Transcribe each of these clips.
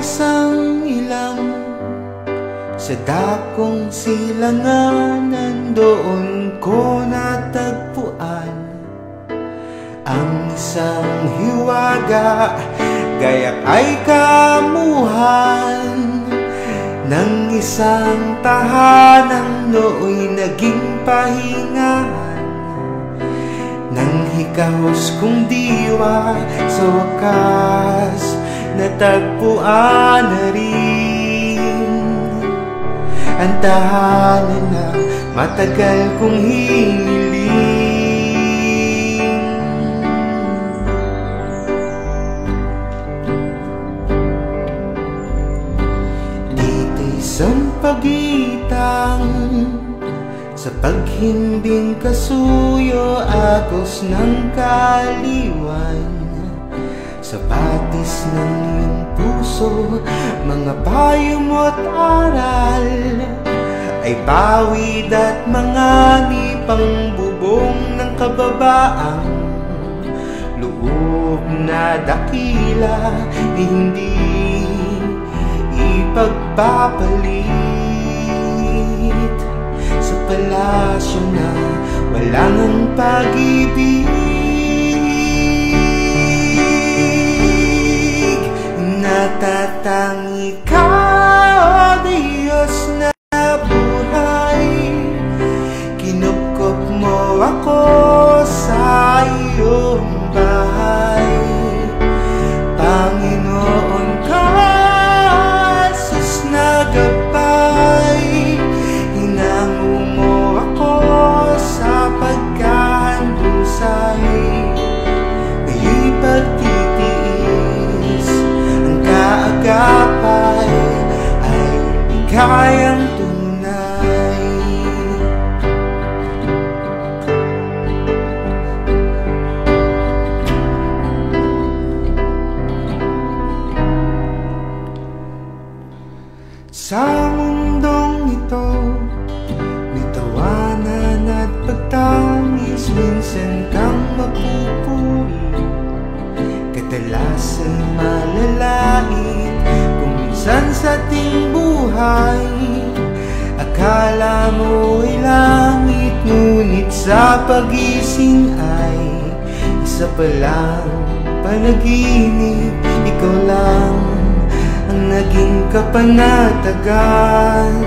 isang ilang sa dakong silanganan, doon ko natagpuan ang isang hiwaga, gayak ay kamuhan ng isang tahanang nooy naging pahingahan ng hikahos kong diwa. Sa wakas natagpuan na rin ang tahanan na matagal kong hiniling. Dito'y sampagitan sa paghimbing kasuyo, agos ng kaliwan, sa batis ng iyong puso, mga payo mo't aral ay pawid at mga nipang bubong ng kababaang loob na dakila, hindi ipagpapalit sa palasyo na walang ang pag-ibig. Natatangi ka, o Diyos na buhay, kinupkop mo ako sa iyong bahay. Panginoon ka, sus na gabay, hinango mo ako sa pagkahandusay. Ngayon'y pagtitiis, ang kaagapay ay kayang tunay. Sa mundong ito, may tawanan at pagtangis, minsan kang mapupuri, kadalasan malalait. Kung minsan sa ating buhay akala mo ay langit, ngunit sa pagising ay isa palang panaginip. Ikaw lang ang naging kapanatagan,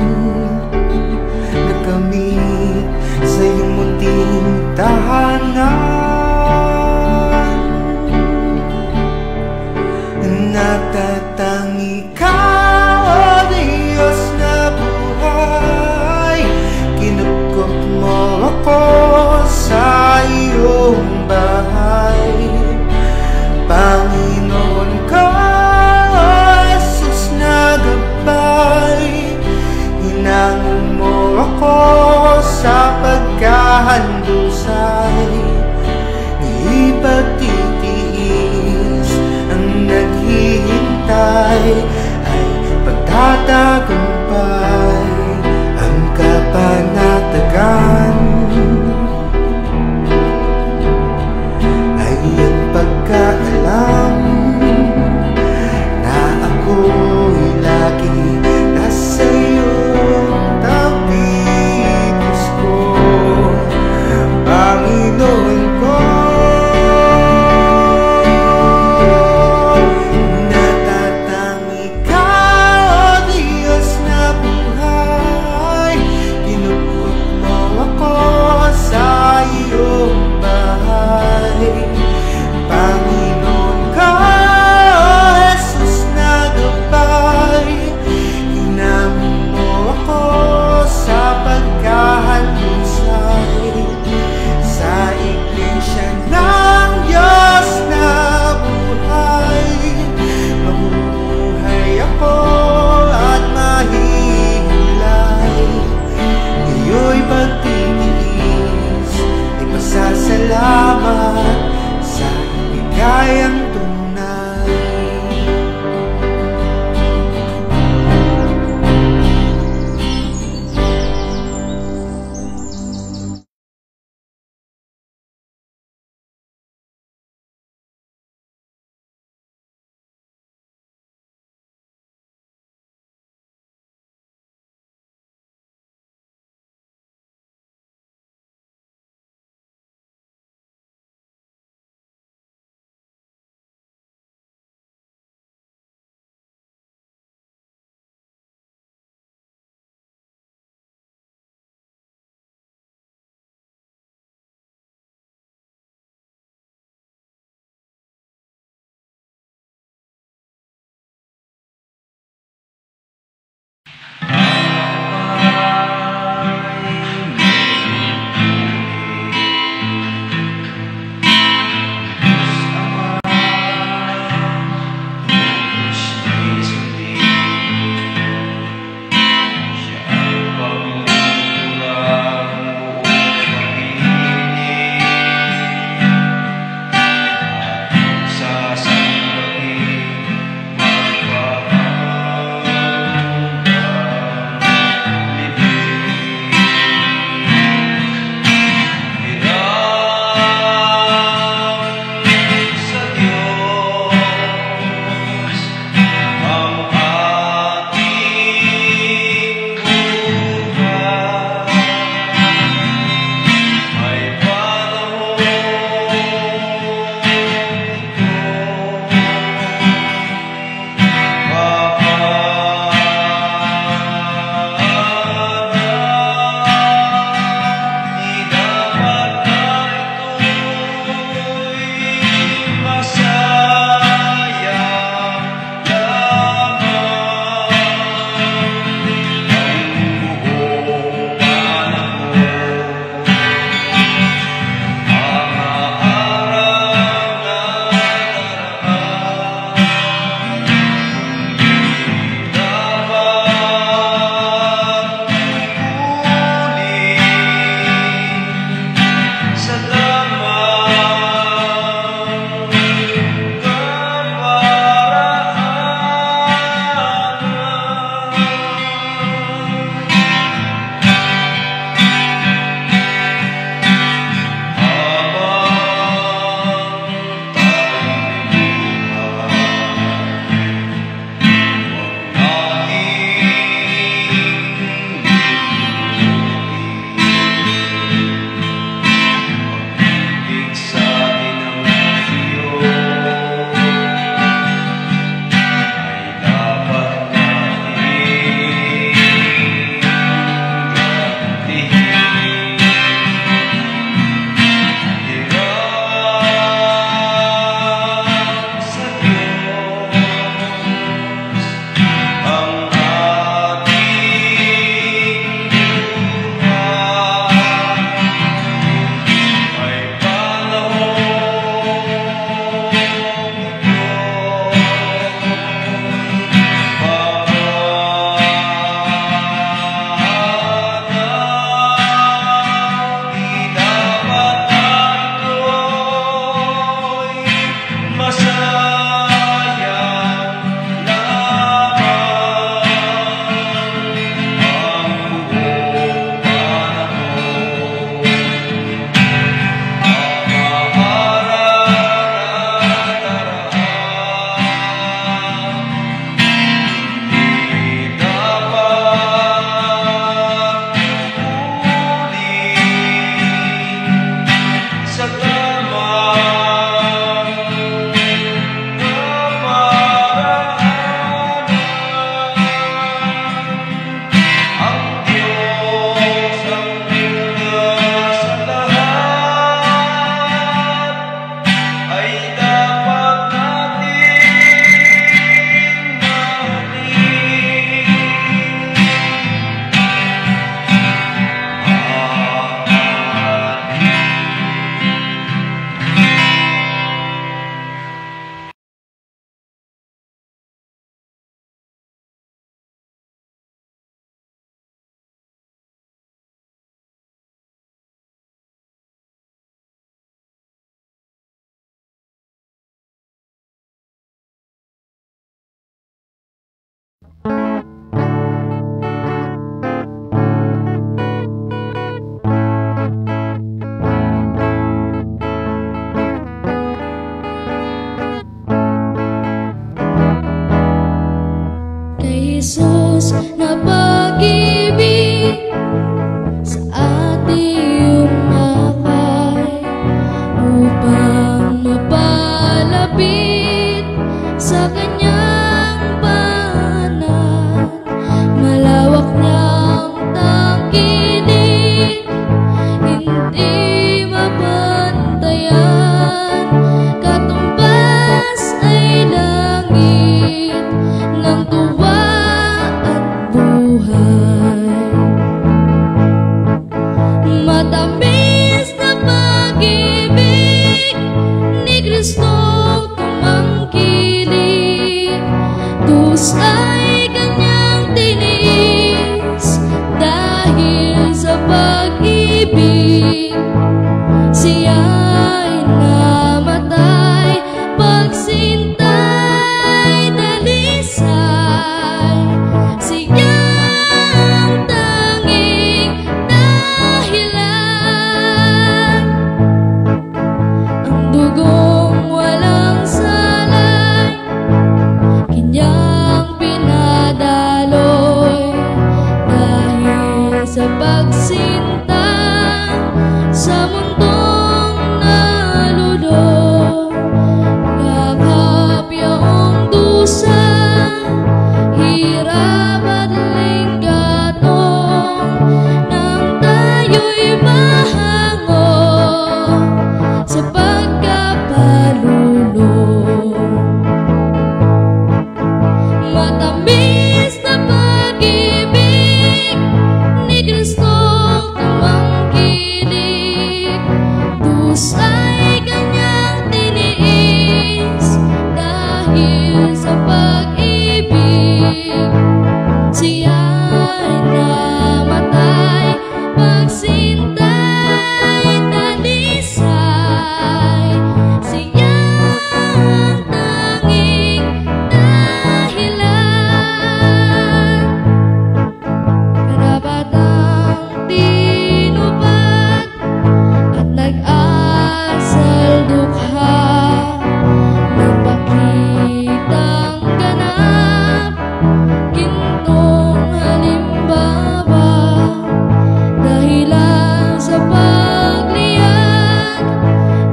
nakamit sa iyong munting tahanan. Natatangi ka, o Diyos na buhay, kinupkop mo ako sa iyong bahay. Panginoon ka, sus na gabay, hinango mo ako sa pagkahandusay. Ipagtitiis ang naghihintay ay pagtatagumpay, ang kapanatagan ay ang pagkaalam na ako'y lagi nasa iyong tabi. Diyos ko, pag-ibig ni Kristo tumangkilik, dus ay kanyang tiniis. Dahil sa pag-ibig siya'y namatay, pagsintay dalisay, siyang tanging dahilan. Ang dugong walang salay kanyang pinadaloy, dahil sa pagsinta sa mundong nalulong. Yakap yaong dusa, hirap at linggatong, nang tayo'y mahango sa pagkapalulong. Matamis na pag-ibig ni Kristong tumangkilik, dus ay kanyang tiniis. Dahil sa pag-ibig siya'y namatay, pagsintay dalisay, siyang tanging dahilan. Karapatang tinupad at nag-asal dukha, nagpakitang ganap, gintong halimbawa. Dahilan sa pagliyag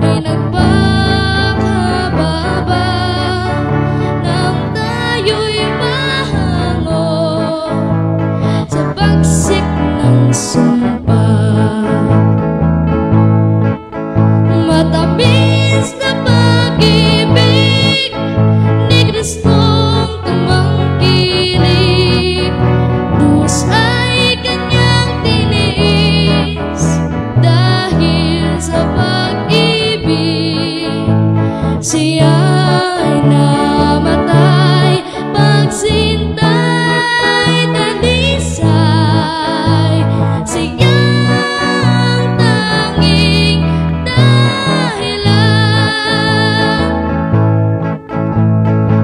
ay nagpakababa, nang tayo'y mahango sa pagsik ng sumpa. Matamis na pag-ibig ni Kristong tumangkilik, dus ay kanyang tiniis. Dahil sa pag-ibig siya'y namatay, pagsintay dalisay, siyang tanging dahilan.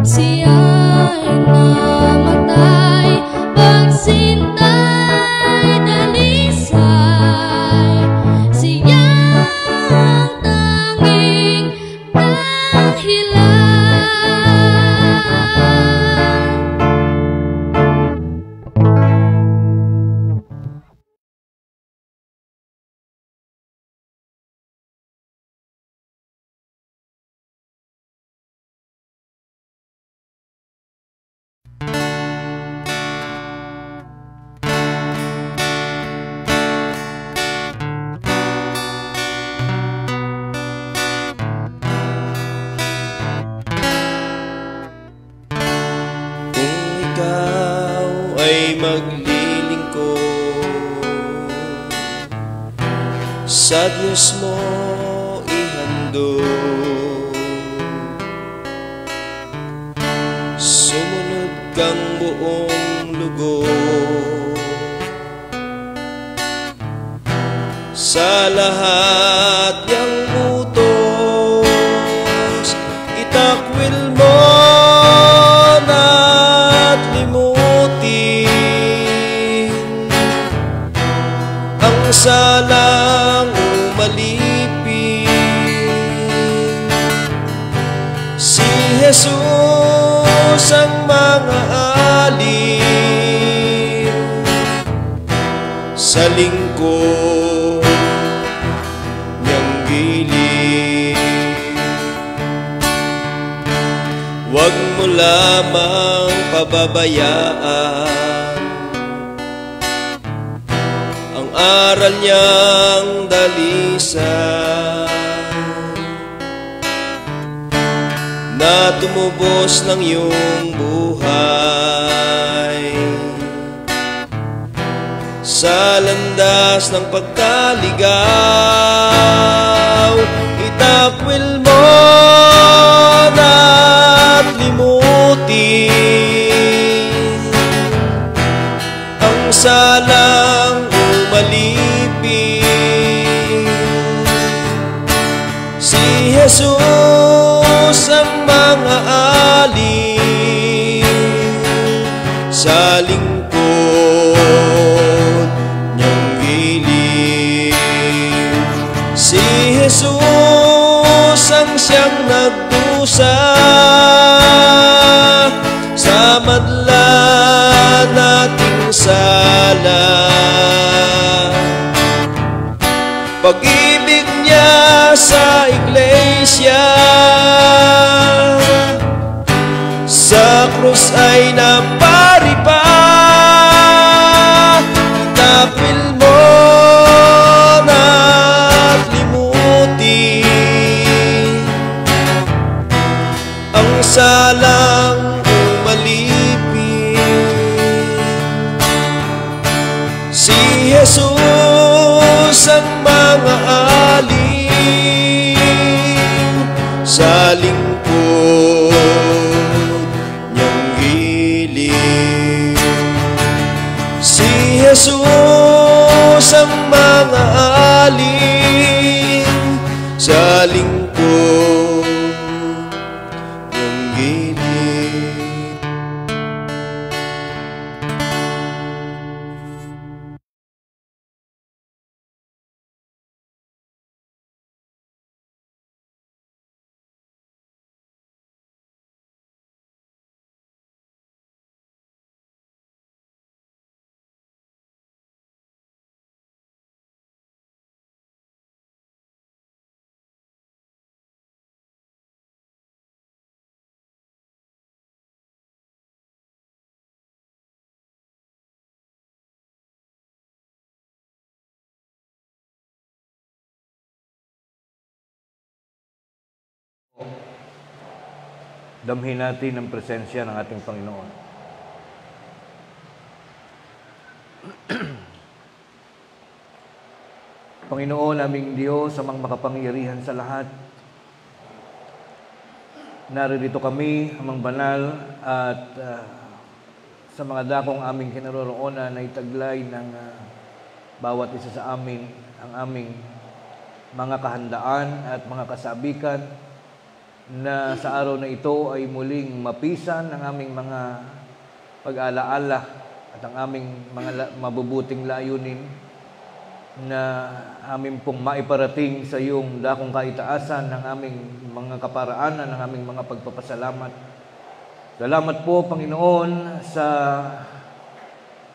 Siya'y namatay, pagsintay dalisay, siyang tanging dahilan. Kung ikaw ay maglilingkod, sa Diyos mo ihandog. Sumunod kang buong lugod sa lahat niyang utos. Itakwil mo na't limutin ang salang umalipin. Si Jesus ang mga alin sa lingkod niyang gilid. Huwag mo lamang pababayaan ang aral niyang dalisan, na tumubos ng iyong buhay sa landas ng pagkaligay. Jesus ang mga alin sa lingkod niyang gilid. Si Jesus ang siyang nagdusa sa madla nating sala. Pag-ibig niya sa iglesia sa krus ay naparipa. Itapil mo na't limuti ang salang umalipin. Si Jesus ang mga alin sa lingkod niyang gilid. Si Jesus ang mga alin sa lingkod niyang gilid. Damhin natin ang presensya ng ating Panginoon. Panginoon, aming Diyos, amang makapangyarihan sa lahat, narito kami, amang banal, at sa mga dakong aming kinaroroonan na itaglay ng bawat isa sa amin, ang aming mga kahandaan at mga kasabikan, na sa araw na ito ay muling mapisan ang aming mga pag-alaala at ang aming mga mabubuting layunin na aming pong maiparating sa iyong dakong kaitaasan ng aming mga kaparaanan, ng aming mga pagpapasalamat. Salamat po, Panginoon, sa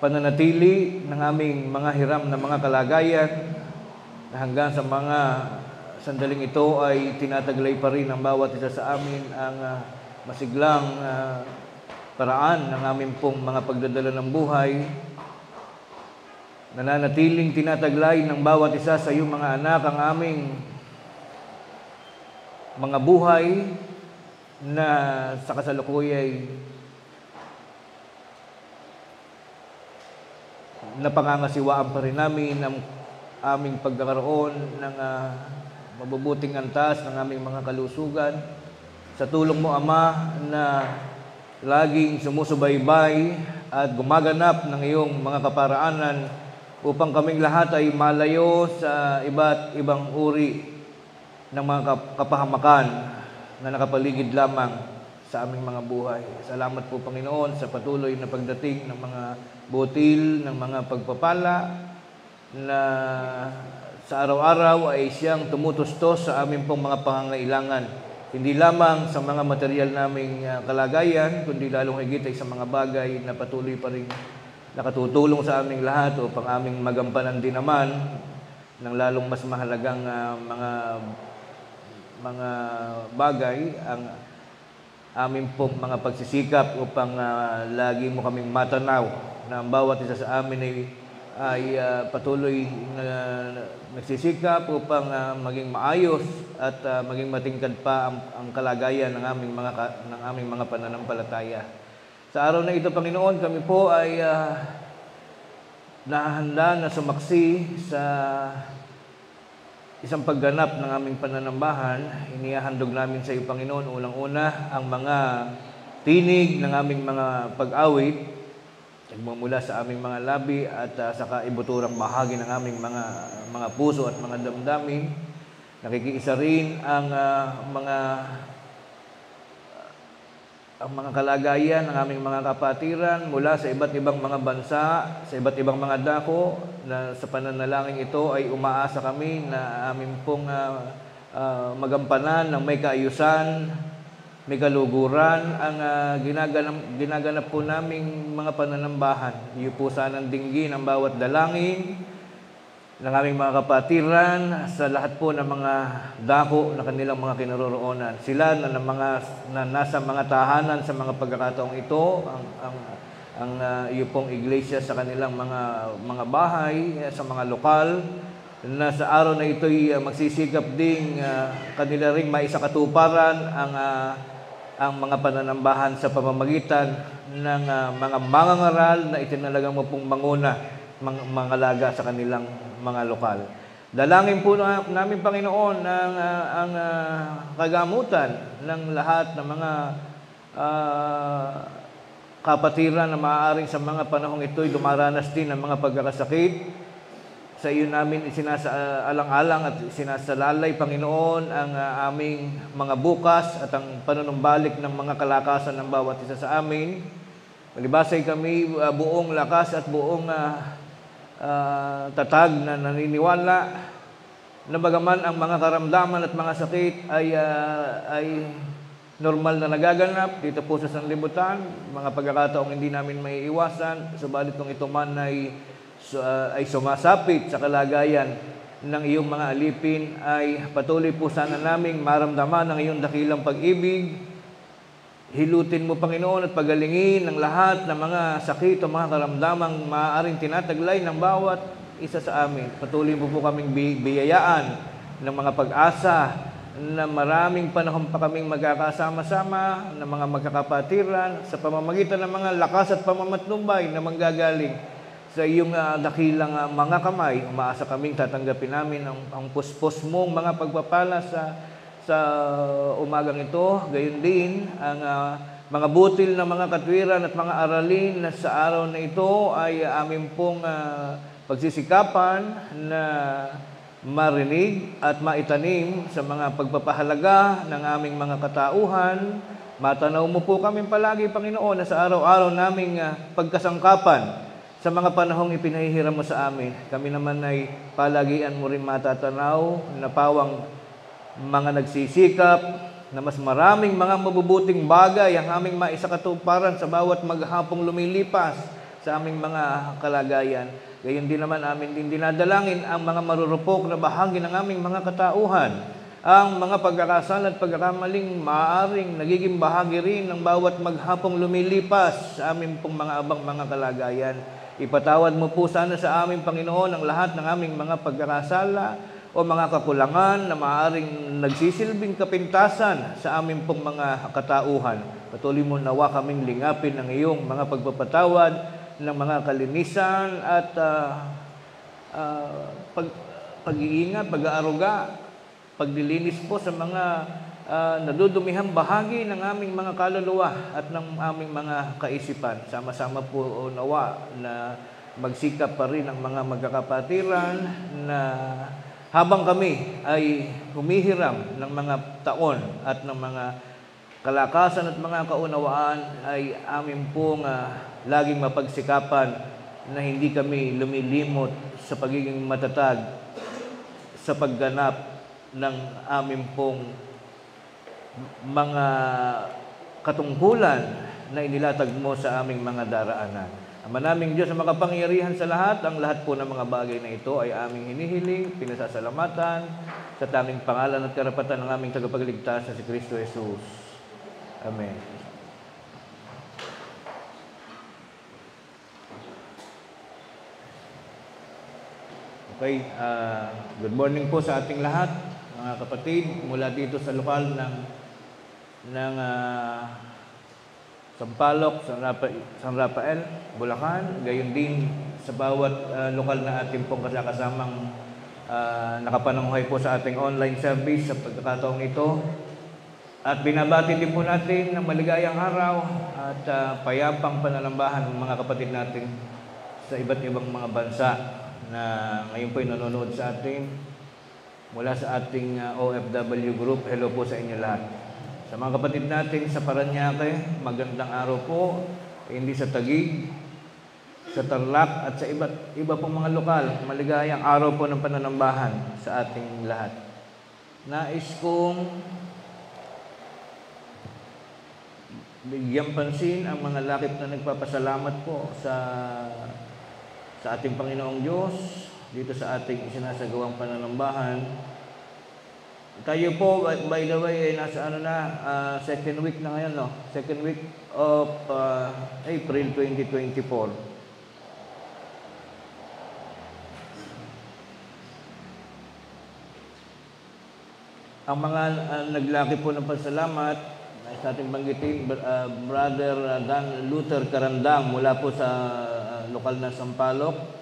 pananatili ng aming mga hiram na mga kalagayan na hanggang sa mga sandaling ito ay tinataglay pa rin ng bawat isa sa amin ang masiglang paraan ng aming pong mga pagdadala ng buhay. Nananatiling tinataglay ng bawat isa sa iyong mga anak ang aming mga buhay na sa kasalukuyay napangangasiwaan pa rin namin ang aming pagkakaroon ng mabubuting antas ng aming mga kalusugan. Sa tulong mo, Ama, na laging sumusubaybay at gumaganap ng iyong mga kaparaanan upang kaming lahat ay malayo sa iba't ibang uri ng mga kapahamakan na nakapaligid lamang sa aming mga buhay. Salamat po, Panginoon, sa patuloy na pagdating ng mga butil, ng mga pagpapala na sa araw-araw ay siyang tumutustos sa aming pong mga pangangailangan. Hindi lamang sa mga material naming kalagayan, kundi lalong higit ay sa mga bagay na patuloy pa rin nakatutulong sa aming lahat upang aming magampanan din naman ng lalong mas mahalagang mga bagay ang aming pong mga pagsisikap upang lagi mo kaming matanaw na ang bawat isa sa amin ay patuloy na nagsisikap upang maging maayos at maging matingkad pa ang kalagayan ng aming mga pananampalataya. Sa araw na ito, Panginoon, kami po ay nahahanda na sumaksi sa isang pagganap ng aming pananambahan. Inihahandog namin sa iyo, Panginoon, unang-una ang mga tinig ng aming mga pag-awit nagmumula sa aming mga labi at sa kaibuturang bahagi ng aming mga puso at mga damdamin. Nakikiisa rin ang mga kalagayan ng aming mga kapatiran mula sa iba't ibang mga bansa, sa iba't ibang mga dako, na sa pananalangin ito ay umaasa kami na amin pong magampanan ng may kaayusan, may kaluguran ang ginaganap po naming mga pananambahan. Iyo po sanang dinggin ang bawat dalangin ng aming mga kapatiran sa lahat po ng mga dako na kanilang mga kinaroroonan. Sila na nasa mga tahanan sa mga pagkakataong ito, ang iyo pong iglesia sa kanilang mga bahay, sa mga lokal, na sa araw na ito'y magsisikap ding kanila ring maisakatuparan ang mga pananambahan sa pamamagitan ng mga mangangaral na itinalagang mo pong mangalaga sa kanilang mga lokal. Dalangin po namin, Panginoon, ang kagamutan ng lahat ng mga kapatiran na maaaring sa mga panahong ito'y dumaranas din ng mga pagkakasakit. Sa iyo namin isinasaalang-alang at sinasalalay, Panginoon, ang aming mga bukas at ang panunumbalik ng mga kalakasan ng bawat isa sa amin. Malibasay kami buong lakas at buong tatag na naniniwala na bagaman ang mga karamdaman at mga sakit ay normal na nagaganap dito po sa sanlibutan, mga pagkakataong hindi namin maiiwasan, subalit kung ito man ay sumasapit sa kalagayan ng iyong mga alipin, ay patuloy po sana naming maramdaman ang iyong dakilang pag-ibig. Hilutin mo, Panginoon, at pagalingin ang lahat ng mga sakit o mga karamdamang maaaring tinataglay ng bawat isa sa amin. Patuloy mo po kaming biyayaan ng mga pag-asa na maraming panahon pa kaming magkakasama-sama ng mga magkakapatiran sa pamamagitan ng mga lakas at pamamatnumbay na manggagaling sa iyong dakilang mga kamay. Umaasa kaming tatanggapin namin ang puspos mong mga pagpapala sa umagang ito. Gayon din ang mga butil na mga katwiran at mga aralin na sa araw na ito ay amin pong pagsisikapan na marinig at maitanim sa mga pagpapahalaga ng aming mga katauhan. Matanaw mo po kami palagi, Panginoon, na sa araw-araw naming pagkasangkapan sa mga panahong ipinahihiram mo sa amin. Kami naman ay palagian mo rin matatanaw na pawang mga nagsisikap na mas maraming mga mabubuting bagay ang aming maisakatuparan sa bawat maghapong lumilipas sa aming mga kalagayan. Gayon din naman amin din dinadalangin ang mga marurupok na bahagi ng aming mga katauhan. Ang mga pagkakasala at pagkakamaling maaaring nagiging bahagi rin ng bawat maghapong lumilipas sa aming pong mga abang mga kalagayan. Ipatawad mo po sana sa aming Panginoon ang lahat ng aming mga pagkakasala o mga kakulangan na maaaring nagsisilbing kapintasan sa aming pong mga katauhan. Patuloy mo nawa kaming lingapin ng iyong mga pagpapatawad ng mga kalinisan at pag-iingat, pag-aaruga, pagdilinis po sa mga nadudumihang bahagi ng aming mga kaluluwa at ng aming mga kaisipan. Sama-sama po nawa na magsikap pa rin ang mga magkakapatiran na habang kami ay humihiram ng mga taon at ng mga kalakasan at mga kaunawaan, ay amin pong laging mapagsikapan na hindi kami lumilimot sa pagiging matatag sa pagganap ng amin pong mga katungkulan na inilatag mo sa aming mga daraanan. Ama naming Diyos na makapangyarihan sa lahat, ang lahat po ng mga bagay na ito ay aming hinihiling, pinasasalamatan sa tanging pangalan at karapatan ng aming tagapagligtas na si Kristo Jesus. Amen. Okay, good morning po sa ating lahat, mga kapatid, mula dito sa lokal ng Sampaloc, San Rafael, Bulacan. Gayon din sa bawat lokal na ating pong kasamang nakapanunghay po sa ating online service sa pagkakataong ito. At binabati din po natin ng maligayang araw at payapang panalambahan ng mga kapatid natin sa iba't ibang mga bansa na ngayon po ay nanonood sa atin. mula sa ating OFW group. Hello po sa inyo lahat. Sa mga kapatid natin sa Paranaque, magandang araw po. Hindi sa Taguig, sa Tarlac at sa iba pong mga lokal. Maligayang araw po ng pananambahan sa ating lahat. Nais kong bigyan pansin ang mga lakip na nagpapasalamat po sa ating Panginoong Diyos dito sa ating isinasagawang pananambahan. Tayo po, by the way, nasa second week na ngayon, no? Second week of April 2024. Ang mga naglaki po ng pasalamat, sa ating banggitin, Brother Dan Luther Carandang mula po sa lokal na Sampaloc,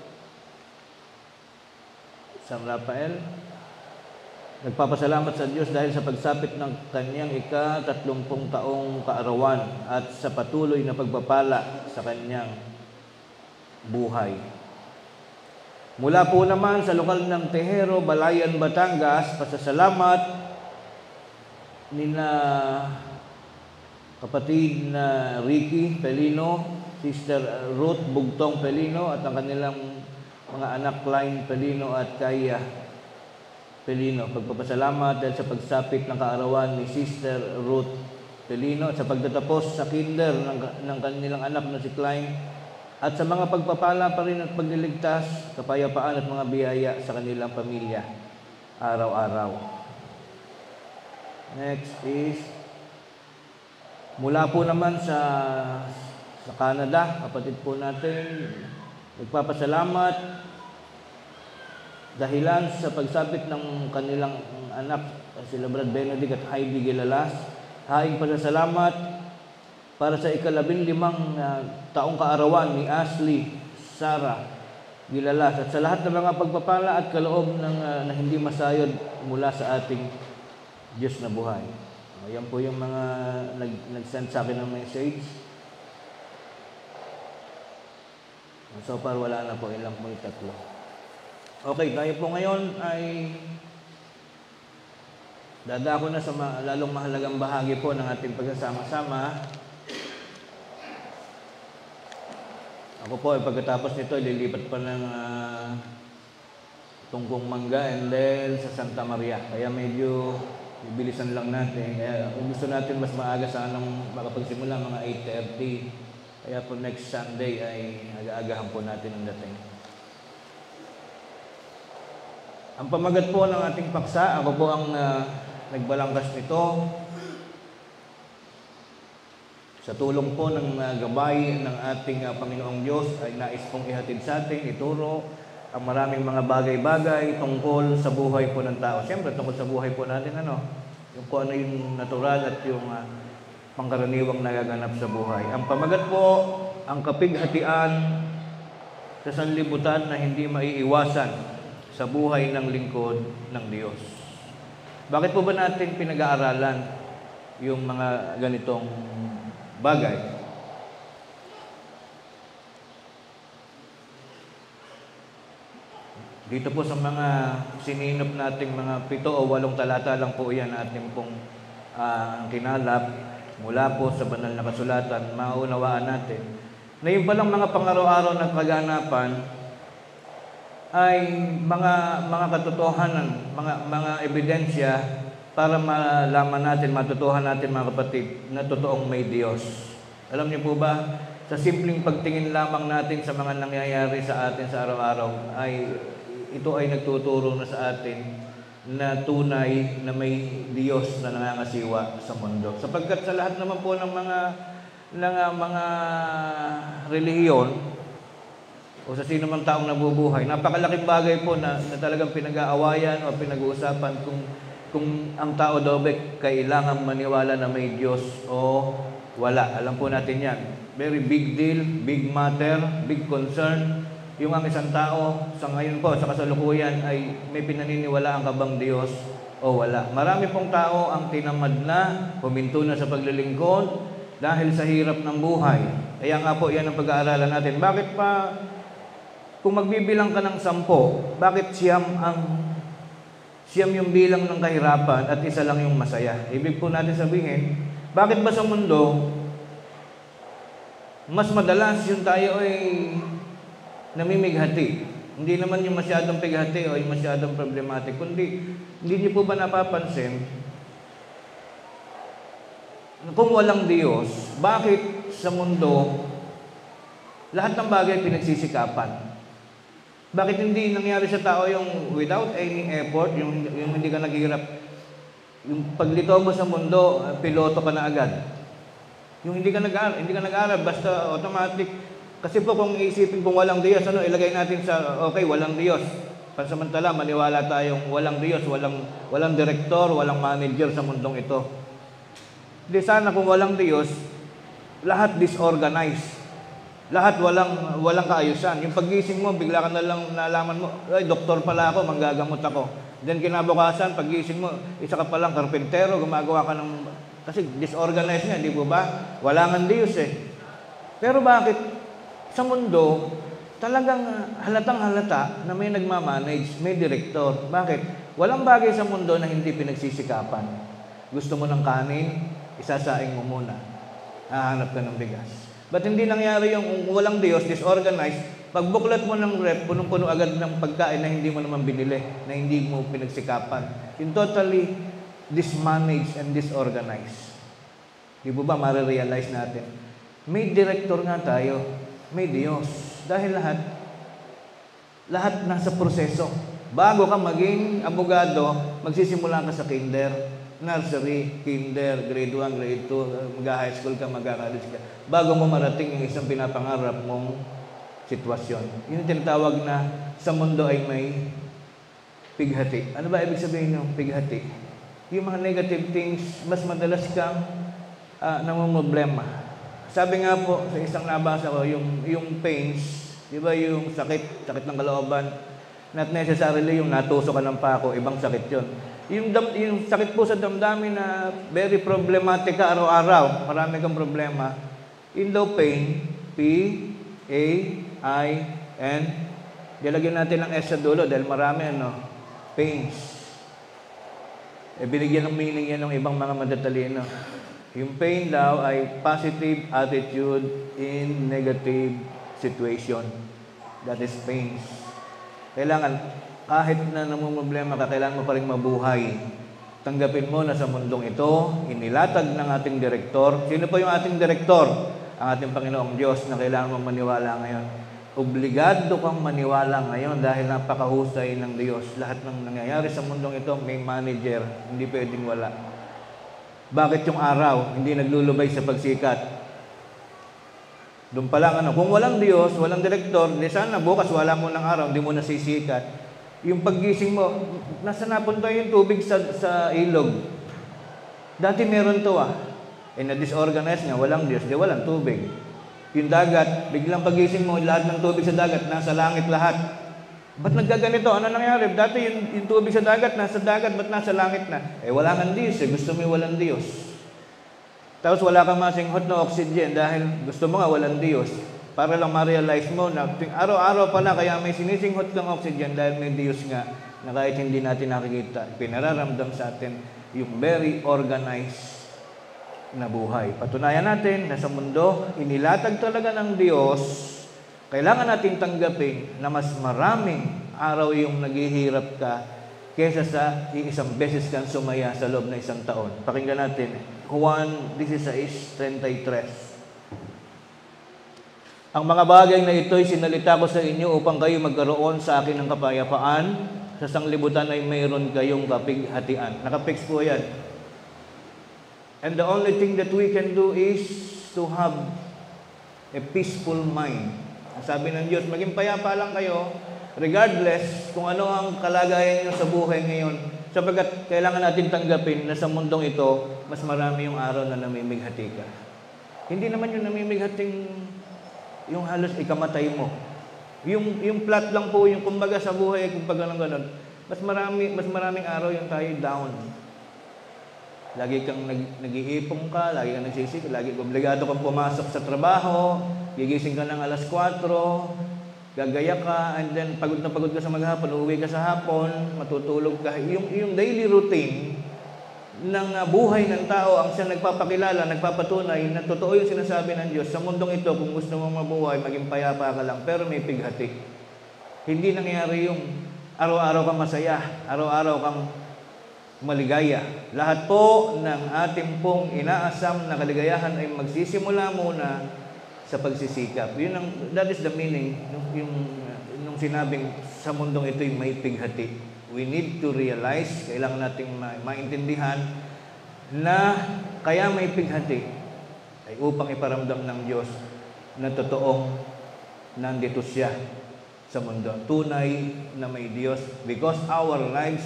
San Rafael. Nagpapasalamat sa Diyos dahil sa pagsapit ng kanyang ika-30 taong kaarawan at sa patuloy na pagpapala sa kanyang buhay. Mula po naman sa lokal ng Tejero, Balayan, Batangas, pasasalamat nina kapatid na Ricky Pelino, Sister Ruth Bugtong Pelino at ang kanilang mga anak Klein Pelino at Kaya Pelino. Pagpapasalamat dahil sa pagsapit ng kaarawan ni Sister Ruth Pelino at sa pagtatapos sa kinder ng kanilang anak na si Klein at sa mga pagpapala pa rin at pagliligtas, kapayapaan at mga biyaya sa kanilang pamilya araw-araw. Next is mula po naman sa Canada, kapatid po natin, nagpapasalamat dahilan sa pagsapit ng kanilang anak, sila Brad Benedict at Heidi Gilalas. Haing pasasalamat para sa ika-15 taong kaarawan ni Ashley Sarah Gilalas at sa lahat ng mga pagpapala at kaloob na hindi masayod mula sa ating Diyos na buhay. Yan po yung mga nag-send sa akin ng message. So far, wala na po. Ilang po yung 3. Okay, tayo po ngayon ay dadako na sa lalong mahalagang bahagi po ng ating pagsasama-sama. Ako po ay pagkatapos nito, lilipat pa ng Tungkong Mangga and then sa Santa Maria. Kaya medyo bibilisan lang natin. Kaya kung gusto natin mas maaga sanang makapagsimula, mga 8:30. Kaya po next Sunday ay aga-agahan po natin ang dating. Ang pamagat po ng ating paksa, ako po ang nagbalangkas nito. Sa tulong po ng gabay ng ating Panginoong Diyos ay nais pong ihatid sa atin, ituro ang maraming mga bagay-bagay tungkol sa buhay po ng tao. Siyempre, tungkol sa buhay po natin, yung kung ano yung natural at yung pangkaraniwang nagaganap sa buhay. Ang pamagat po, ang kapighatian sa sanlibutan na hindi maiiwasan sa buhay ng lingkod ng Diyos. Bakit po ba natin pinag-aaralan yung mga ganitong bagay? Dito po sa mga sininop nating mga 7 o 8 talata lang po yan ating pong kinalap mula po sa banal na kasulatan, maunawaan natin na yung palang mga pang-araw-araw na kaganapan ay mga katotohanan, mga ebidensya para malaman natin, matutuhan natin mga kapatid na totoong may Diyos. Alam niyo po ba, sa simpleng pagtingin lamang natin sa mga nangyayari sa atin sa araw-araw, ito ay nagtuturo na sa atin na tunay na may Diyos na nangangasiwa sa mundo. Sapagkat sa lahat naman po ng mga relihiyon, o sa sino mang taong nabubuhay, napakalaking bagay po na talagang pinag-aawayan o pinag-uusapan kung ang tao daw ba kailangan maniwala na may Diyos o wala. Alam po natin yan. Very big deal, big matter, big concern. Yung ang isang tao sa ngayon po, sa kasalukuyan ay may pinaniniwalaan ka bang Diyos o wala. Marami pong tao ang tinamad na, huminto na sa paglilingkod dahil sa hirap ng buhay. Kaya nga po, yan ang pag-aaralan natin. Bakit pa kung magbibilang ka ng 10, bakit siyam siyam yung bilang ng kahirapan at isa lang yung masaya. Ibig po natin sabihin, bakit ba sa mundo, mas madalas yung tayo ay namimighati? Hindi naman yung masyadong pighati o yung masyadong problematic, kundi hindi niyo po ba napapansin, kung walang Diyos, bakit sa mundo lahat ng bagay pinagsisikapan? Bakit hindi nangyari sa tao yung without any effort, yung hindi ka naghihirap, yung paglito mo sa mundo, piloto ka na agad. Yung hindi ka nag-aaral, basta automatic. Kasi po kung iisipin kung walang Diyos, ilagay natin sa, okay, walang Diyos. Pansamantala, maniwala tayong walang Diyos, walang direktor, walang manager sa mundong ito. Di sana kung walang Diyos, lahat disorganized. Lahat walang kaayusan. Yung paggising mo, bigla ka na lang nalaman mo, ay, doktor pala ako, manggagamot ako. Then kinabukasan, paggising mo, isa ka palang karpentero, gumagawa ka ng... Kasi disorganized nga, di po ba? Wala nga Diyos eh. Pero bakit? Sa mundo, talagang halatang-halata na may nagmamanage, may direktor. Bakit? Walang bagay sa mundo na hindi pinagsisikapan. Gusto mo ng kanin, isasaing mo muna. Hahanap ka ng bigas. Ba't hindi nangyari yung walang Diyos, disorganized, pagbuklat mo ng rep, punong-puno agad ng pagkain na hindi mo naman binili, na hindi mo pinagsikapan. Yung totally dismanaged and disorganized. Di ba marirealize natin? May director nga tayo, may Diyos. Dahil lahat nasa proseso. Bago ka maging abogado, magsisimula ka sa kinder, nursery, kinder, grade 1, grade 2, mag-high school ka, mag-college ka, bago mo marating yung isang pinapangarap mong sitwasyon. Yung tinatawag na sa mundo ay may pighati. Ano ba ibig sabihin ng pighati? Yung mga negative things, mas madalas kang namumroblema. Sabi nga po, sa isang nabasa ko, yung pains, di ba yung sakit ng kalooban, not necessarily yung natusok ka ng pako, ibang sakit yun. Yung sakit po sa damdamin na very problematic ka araw-araw, marami kang problema. In low pain, P-A-I-N, dilagyan natin ng S sa dulo dahil marami pains. Binigyan ng meaning yan ng ibang mga madatalino. Yung pain daw ay positive attitude in negative situation. That is pains. Kailangan kahit na namumroblema ka, kailangan mo pa rin mabuhay. Tanggapin mo na sa mundong ito, inilatag ng ating direktor. Sino po yung ating direktor? Ang ating Panginoong Diyos na kailangan mong maniwala ngayon. Obligado kang maniwala ngayon dahil napakahusay ng Diyos. Lahat ng nangyayari sa mundong ito, may manager. Hindi pwedeng wala. Bakit yung araw hindi naglulubay sa pagsikat? Doon pa lang, kung walang Diyos, walang direktor, di sana bukas wala mo ng araw, hindi mo nasisikat. Yung paggising mo, nasa napunta yung tubig sa ilog. Dati meron to na-disorganized nga, walang Diyos, di walang tubig. Yung dagat, biglang pagising mo, lahat ng tubig sa dagat, nasa langit lahat. Ba't nagkaganito? Ano nangyari? Dati yung tubig sa dagat, ba't nasa langit na? Wala kang Diyos gusto mo walang Diyos. Tapos wala kang masinghot na oxygen dahil gusto mo nga walang Diyos. Para lang ma-realize mo na araw-araw pala kaya may sinisinghot kang oxygen dahil may Diyos nga na kahit hindi natin nakikita, pinararamdam sa atin yung very organized na buhay. Patunayan natin na sa mundo, inilatag talaga ng Diyos, kailangan natin tanggapin na mas maraming araw yung naghihirap ka kesa sa isang beses kang sumaya sa loob na isang taon. Pakinggan natin, Juan 16:33. Ang mga bagay na ito'y sinalita ko sa inyo upang kayo magkaroon sa akin ng kapayapaan. Sa sanglibutan ay mayroon kayong kapighatian. Nakapix po yan. And the only thing that we can do is to have a peaceful mind. Sabi ng Diyos, maging payapa lang kayo, regardless kung ano ang kalagayan nyo sa buhay ngayon. Sapagkat kailangan natin tanggapin na sa mundong ito, mas marami yung araw na namimighati ka. Hindi naman yung namimighating yung halos ikamatay mo. Yung plot lang po, yung kumbaga sa buhay, kumbaga ng ganun. Mas maraming araw yung tayo down. Lagi kang nag-iipong ka, lagi kang nagsisik, lagi obligado kang pumasok sa trabaho, gigising ka ng alas 4, gagaya ka, and then pagod na pagod ka sa maghapon, uuwi ka sa hapon, matutulog ka. Yung daily routine ng buhay ng tao ang siya nagpapakilala, nagpapatunay na totoo yung sinasabi ng Diyos. Sa mundong ito, kung gusto mong mabuhay, maging payapa ka lang, pero may pighati. Hindi nangyayari yung araw-araw kang masaya, araw-araw kang maligaya. Lahat po ng ating pong inaasam na kaligayahan ay magsisimula muna sa pagsisikap. That is the meaning nung sinabing sa mundong ito'y may pighati. We need to realize, kailangan nating maintindihan na kaya may pighati ay upang iparamdam ng Diyos na totoong nandito siya sa mundo. Tunay na may Diyos, because our lives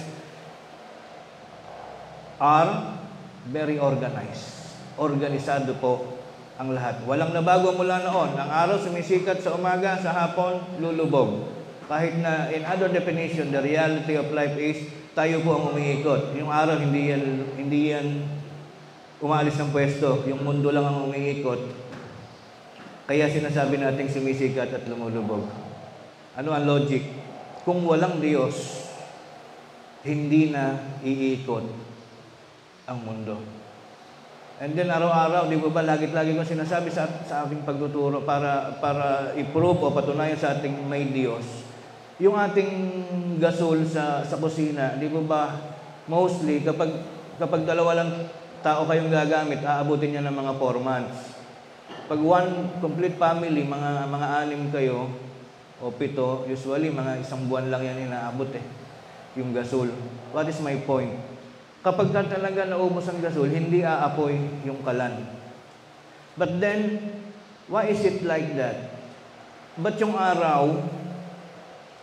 are very organized. Organisado po ang lahat. Walang nabago mula noon. Ang araw sumisikat sa umaga, sa hapon, lulubog. Kahit na in other definition, the reality of life is tayo po ang umiikot. Yung araw, hindi yan umaalis ng pwesto. Yung mundo lang ang umiikot. Kaya sinasabi nating sumisikat at lumulubog. Ano ang logic? Kung walang Diyos, hindi na iikot ang mundo. And then araw-araw, di ba lagi-lagi ko sinasabi sa aking pagtuturo para i-prove o patunayan sa ating may Diyos. Yung ating gasol sa kusina, di ba mostly kapag dalawa lang tao kayong gagamit, aabutin niya ng mga 4 months. Pag one complete family, mga 6 kayo o 7, usually mga 1 buwan lang yan inaabot yung gasol. What is my point? Kapag talaga naubos ang gasol, hindi aapoy yung kalan. But then, why is it like that? Ba't yung araw,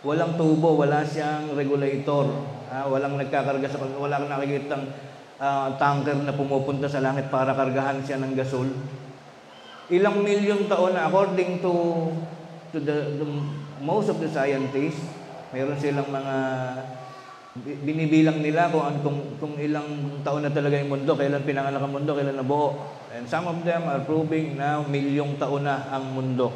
walang tubo, wala siyang regulator, walang nagkakarga wala kang nakikitang tanker na pumupunta sa langit para kargahan siya ng gasol? Ilang milyong taon na, according to the most of the scientists, mayroon silang mga binibilang nila kung ilang taon na talaga yung mundo, kailan pinanganak ang mundo, kailan nabuo. And some of them are proving na milyong taon na ang mundo.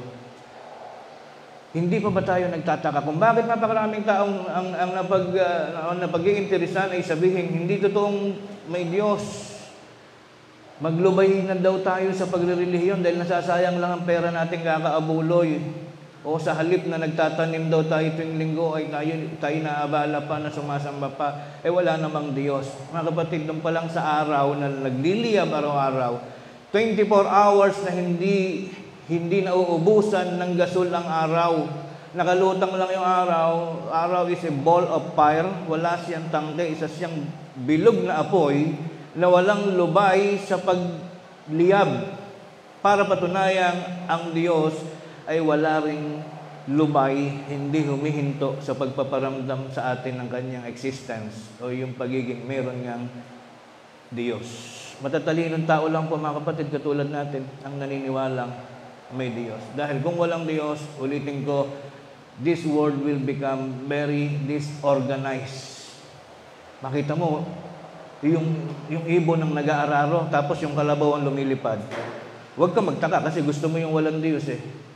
Hindi pa ba tayo nagtataka kung bakit napakaraming taong ang napag-iinteresan ay sabihin, hindi totoong may Diyos. Maglubay na daw tayo sa pagrelihiyon dahil nasasayang lang ang pera nating kakaabuloy. O sa halip na nagtatanim daw tayo tuwing linggo ay tayo naabala pa na sumasamba pa, wala namang Diyos. Mga kapatid, doon pa lang sa araw na nagliliyab araw-araw, 24 hours na hindi nauubusan ng gasol ang araw. Nakalutang lang yung araw. Araw is a ball of fire. Wala siyang tangke, isa siyang bilog na apoy na walang lubay sa pagliyab para patunayan ang Diyos ay wala ring lubay, hindi humihinto sa pagpaparamdam sa atin ng kanyang existence o yung pagiging meron ngang Diyos. Matatalinong tao lang po mga kapatid katulad natin ang naniniwalang may Diyos. Dahil kung walang Diyos, ulitin ko, this world will become very disorganized. Makita mo, yung ibon ng nag-aararo, tapos yung kalabaw ang lumilipad. Huwag ka magtaka kasi gusto mo yung walang Diyos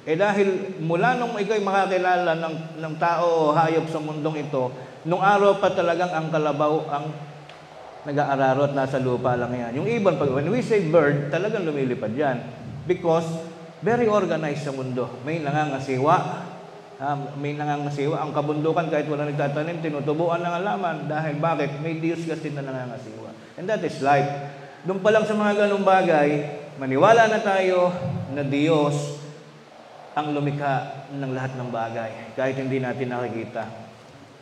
dahil mula nung ikaw'y makakilala ng tao o hayop sa mundong ito, nung araw pa talagang ang kalabaw ang nag-aararo at nasa lupa lang yan. Yung ibon, when we say bird, talagang lumilipad yan. Because very organized sa mundo. May nangangasiwa. Ang kabundukan kahit wala nagtatanim, tinutubuan ng halaman. Dahil bakit? May Diyos kasi na nangangasiwa. And that is life. Doon pa lang sa mga ganung bagay, maniwala na tayo na Diyos ang lumikha ng lahat ng bagay, kahit hindi natin nakikita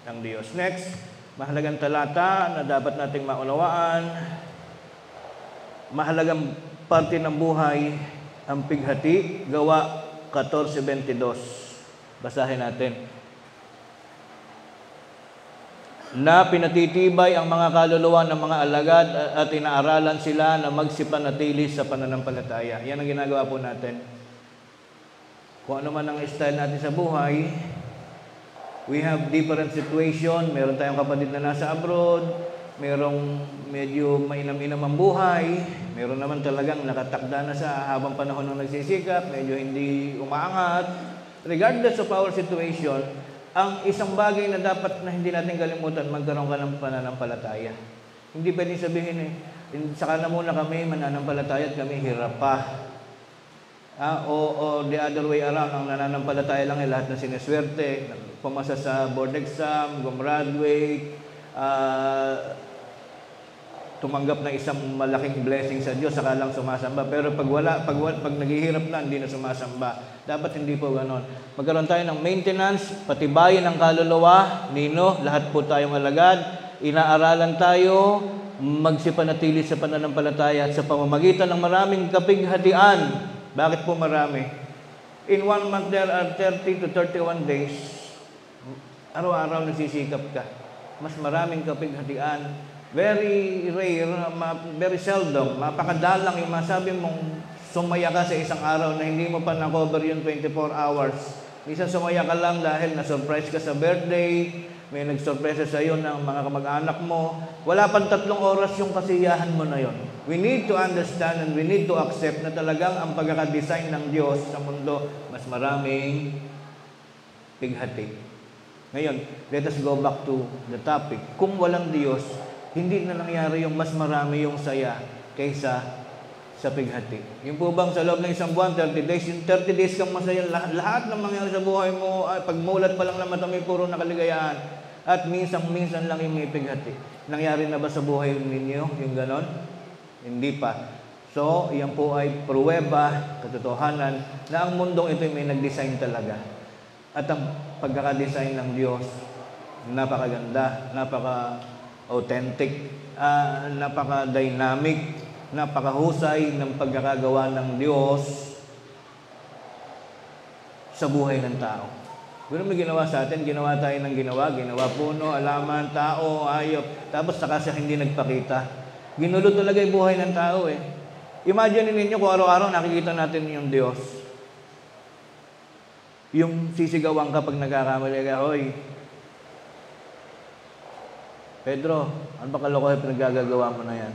ang Diyos. Next, mahalagang talata na dapat nating maunawaan. Mahalagang parte ng buhay ang pighati, Gawa 14:22. Basahin natin. Na pinatitibay ang mga kaluluwa ng mga alagad at inaaralan sila na magsipanatili sa pananampalataya. Yan ang ginagawa po natin. Kung ano man ang style natin sa buhay, we have different situation. Meron tayong kapatid na nasa abroad, merong medyo mainam-inam ang buhay, meron naman talagang nakatakda na sa habang panahon ng nagsisikap, medyo hindi umaangat. regardless of our situation, ang isang bagay na dapat na hindi natin kalimutan, magkaroon ka ng pananampalataya. Hindi pwedeng sabihin saka na muna kami mananampalataya at kami hirap pa. O the other way around, ang nananampalataya lang ay lahat na sineswerte, pumasa sa board exam, gumraduate, tumanggap ng isang malaking blessing sa Diyos, saka lang sumasamba. Pero pag naghihirap na, hindi na sumasamba. Dapat hindi po ganon. Magkaroon tayo ng maintenance, patibayin ang kaluluwa, lahat po tayong alagad, inaaralan tayo, magsipanatili sa pananampalataya at sa pamamagitan ng maraming kapighatian. Bakit po marami? In 1 month, there are 30 to 31 days. Araw-araw nagsisikap ka. Mas maraming kapighatian. Very rare, very seldom, mapakadalang yung masabi mong sumaya ka sa isang araw na hindi mo pa na-cover yung 24 hours. Minsan sumaya ka lang dahil na-surprise ka sa birthday, may nag-surprise sa iyo ng mga kamag-anak mo. Wala pang 3 oras yung kasiyahan mo na yon. We need to understand and we need to accept na talagang ang pagkakadesign ng Diyos sa mundo, mas maraming pighati. Ngayon, let us go back to the topic. Kung walang Diyos, hindi na nangyari yung mas marami yung saya kaysa sa pighati. Yung po bang sa loob ng isang buwan, 30 days, yung 30 days kang masaya, lahat ng mangyari sa buhay mo, pagmulat pa lang na mata may puro na kaligayahan, at minsan lang yung may pighati. Nangyari na ba sa buhay ninyo yung ganon? Hindi pa. So, yan po ay pruweba, katotohanan, na ang mundong ito may nag-design talaga. At ang pagkakadesign ng Diyos, napakaganda, napaka-authentic, napaka-dynamic, napakahusay ng pagkakagawa ng Diyos sa buhay ng tao. Pero may ginawa sa atin, ginawa tayo ng ginawa puno, alaman, tao, hayop, tapos saka siya hindi nagpakita. Ginulo talaga yung buhay ng tao eh. Imagine ninyo kung araw-araw nakikita natin yung Diyos. Yung sisigawan ka pag nagkakamali ka, hoy, Pedro, ano ba kalokohan pinaggagawa mo na yan?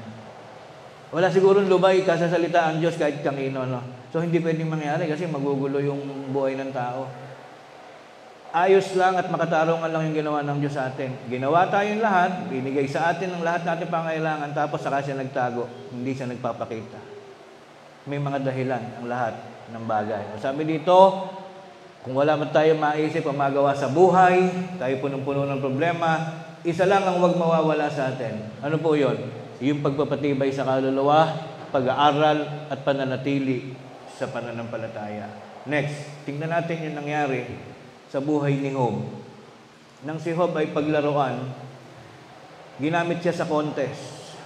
Wala sigurong lubay kasasalita ang Diyos kahit kanino, no? So hindi pwedeng mangyari kasi magugulo yung buhay ng tao. Ayos lang at makatarungan lang yung ginawa ng Diyos sa atin. Ginawa tayong lahat, binigay sa atin ang lahat natin pangailangan, tapos saka siya nagtago, hindi siya nagpapakita. May mga dahilan ang lahat ng bagay. Sabi dito, kung wala man tayo maisip o magawa sa buhay, tayo punong-puno ng problema, isa lang ang huwag mawawala sa atin. Ano po yun? Yung pagpapatibay sa kaluluwa, pag-aaral at pananatili sa pananampalataya. Next, tingnan natin yung nangyari sa buhay ni Job. Nang si Job ay paglaruan, ginamit siya sa contest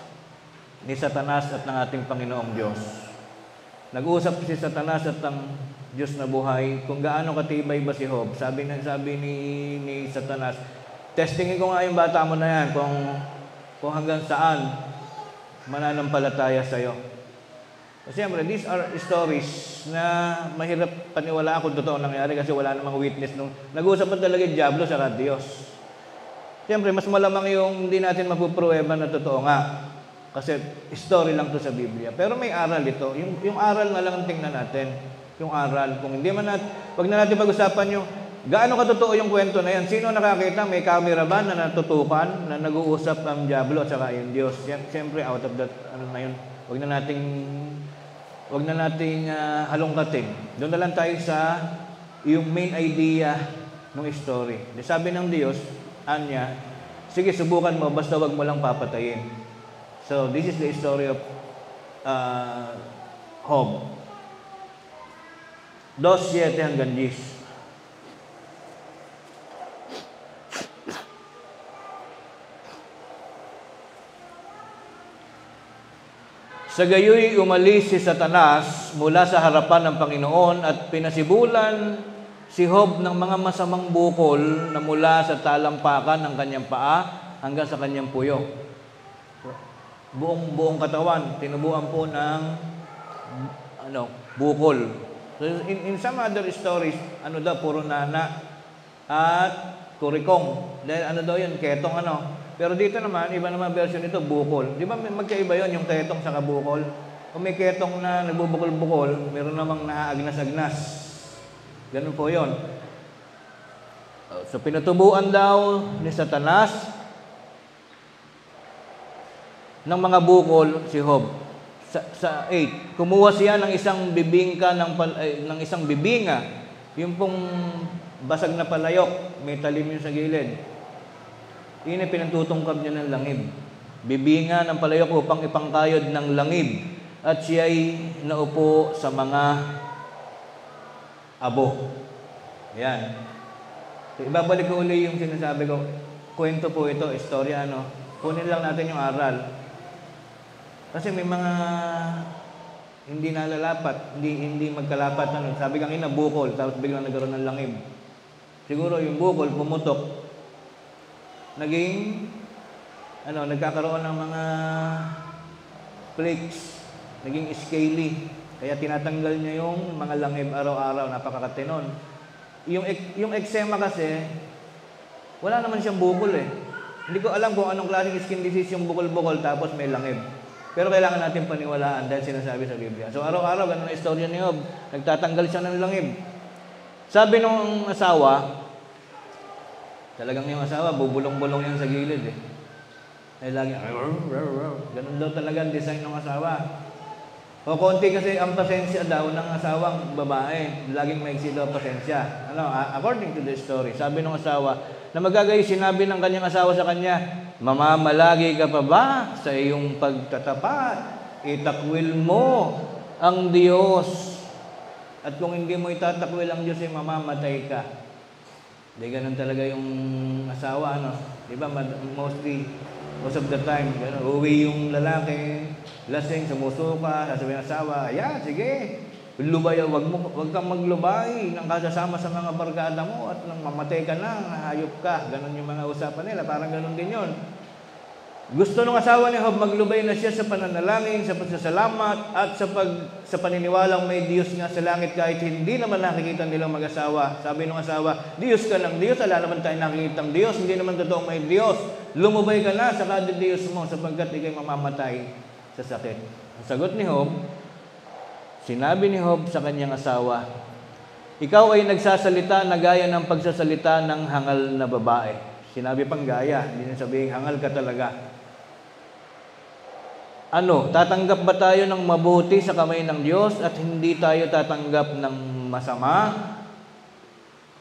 ni Satanas at ng ating Panginoong Diyos. Nag-uusap si Satanas at ang Diyos na buhay kung gaano katibay ba si Job. Sabi ni Satanas, testingin ko nga yung bata mo na yan kung hanggang saan mananampalataya sa'yo. Kasi siyempre, these are stories na mahirap paniwalaan kung totoo nangyari kasi wala namang witness nung nag-uusapan talaga yung Diablo sa Diyos. Siyempre, mas malamang yung hindi natin mapupruweba na totoo nga. Kasi story lang to sa Biblia. Pero may aral ito. Yung aral na lang ang tingnan natin. Yung aral. Kung hindi man wag na natin pag-usapan yung gaano katotoo yung kwento na yan. Sino nakakita? May camera ba na natutukan na nag-uusap ang Diablo at saka yung Diyos? Siyempre, out of that, na yun. Wag na nating halongkatin. Doon na lang tayo sa yung main idea ng story. Sabi ng Diyos, Anya, sige, subukan mo, basta wag mo lang papatayin. So, this is the story of Job. 2:7 hanggang 10. Sa gayoy umalis si Satanas mula sa harapan ng Panginoon at pinasibulan si Job ng mga masamang bukol na mula sa talampakan ng kanyang paa hanggang sa kanyang puyo. Buong katawan, tinubuan po ng bukol. So in some other stories, puro nana at kurikong. Dahil yun, ketong Pero dito naman, iba naman version nito, bukol. Di ba magkaiba yun, yung ketong sa bukol? Kung may ketong na nagbubukol-bukol, meron namang naaagnas-agnas. Ganun po yun. So pinutubuan daw ni Satanas ng mga bukol si Job. Sa 8, kumuha siya ng isang bibingka ng isang bibinga, yung pong basag na palayok, may talim yun sa gilid. Yun ay pinagtutungkab niya ng langib. Bibinga ng palayok upang ipangkayod ng langib. At siya'y naupo sa mga abo. Yan. So, ibabalik ko uli yung sinasabi ko. Kwento po ito, istorya, ano. Kunin lang natin yung aral. Kasi may mga hindi nalalapat, hindi magkalapat. Ano. Sabi kang bukol, tapos biglang nagkaroon ng langib. Siguro yung bukol, pumutok. Nagkakaroon ng mga flakes, naging scaly. Kaya tinatanggal niya yung mga langib araw-araw, napakakatinon. Yung eczema kasi, wala naman siyang bukol eh. Hindi ko alam kung anong klaseng skin disease yung bukol-bukol tapos may langib. Pero kailangan natin paniwalaan dahil sinasabi sa Biblia. So araw-araw, ganun ang istorya ni Job. Nagtatanggal siya ng langib. Sabi nung asawa, talagang yung asawa, bubulong-bulong yan sa gilid eh. Ay lagi, ganun daw talaga ang design ng asawa. O konti kasi ang pasensya daw ng asawang babae. Laging maigsi daw pasensya. According to the story, sabi ng asawa, na magagay sinabi ng kanyang asawa sa kanya, mamamalagi ka pa ba sa iyong pagtatapat? Itakwil mo ang Diyos. At kung hindi mo itatakwil ang Diyos, ay mamamatay ka. Di ganun talaga yung asawa, ano? Di ba? Most of the time, uwi yung lalaki, lasing, sumusuka, sasabihin ng asawa, sige, lubay, wag kang maglubay nang kasasama sa mga barkada mo at nang mamatay ka na, hayop ka. Ganon yung mga usapan nila, parang ganon din yun. Gusto ng asawa ni Job, maglubay na siya sa pananalangin, sa pasasalamat, at sa paniniwalang may Diyos nga sa langit kahit hindi naman nakikita nilang mag-asawa. Sabi ng asawa, Diyos ka ng Diyos, ala naman tayo nakikitang Diyos, hindi naman totoong may Diyos. Lumubay ka na sa kada-Diyos mo sapagkat ikay mamamatay sa sakit. Ang sagot ni Job, sinabi ni Job sa kanyang asawa, ikaw ay nagsasalita na gaya ng pagsasalita ng hangal na babae. Sinabi pang gaya, hindi na sabihin hangal ka talaga. Tatanggap ba tayo ng mabuti sa kamay ng Diyos at hindi tayo tatanggap ng masama?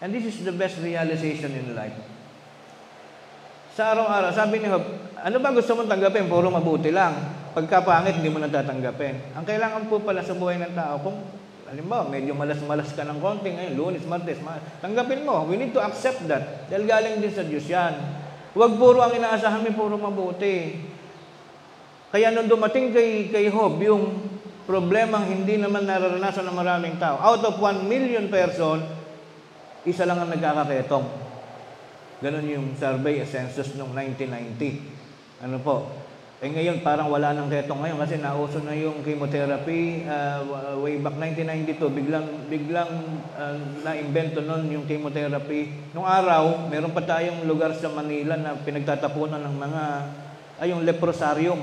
And this is the best realization in life. Sa araw-araw, sabi ni Job, ano ba gusto mong tanggapin? Puro mabuti lang. Pagkapangit, hindi mo natatanggapin. Ang kailangan po pala sa buhay ng tao, kung halimbawa, medyo malas-malas ka ng konti ngayon, Lunes, Martes, tanggapin mo. We need to accept that. Dahil galing din sa Diyos yan. Huwag puro ang inaasahan mo, puro mabuti. Kaya nung dumating kay Job, yung problemang hindi naman nararanasan ng maraming tao, out of 1 million person, isa lang ang nagkakaketong. Ganon yung survey, census noong 1990. Ngayon, parang wala nang ketong ngayon kasi nauso na yung chemotherapy. Way back 1992, biglang na-invento nun yung chemotherapy. Nung araw, meron pa tayong lugar sa Manila na pinagtatapunan ng yung leprosarium.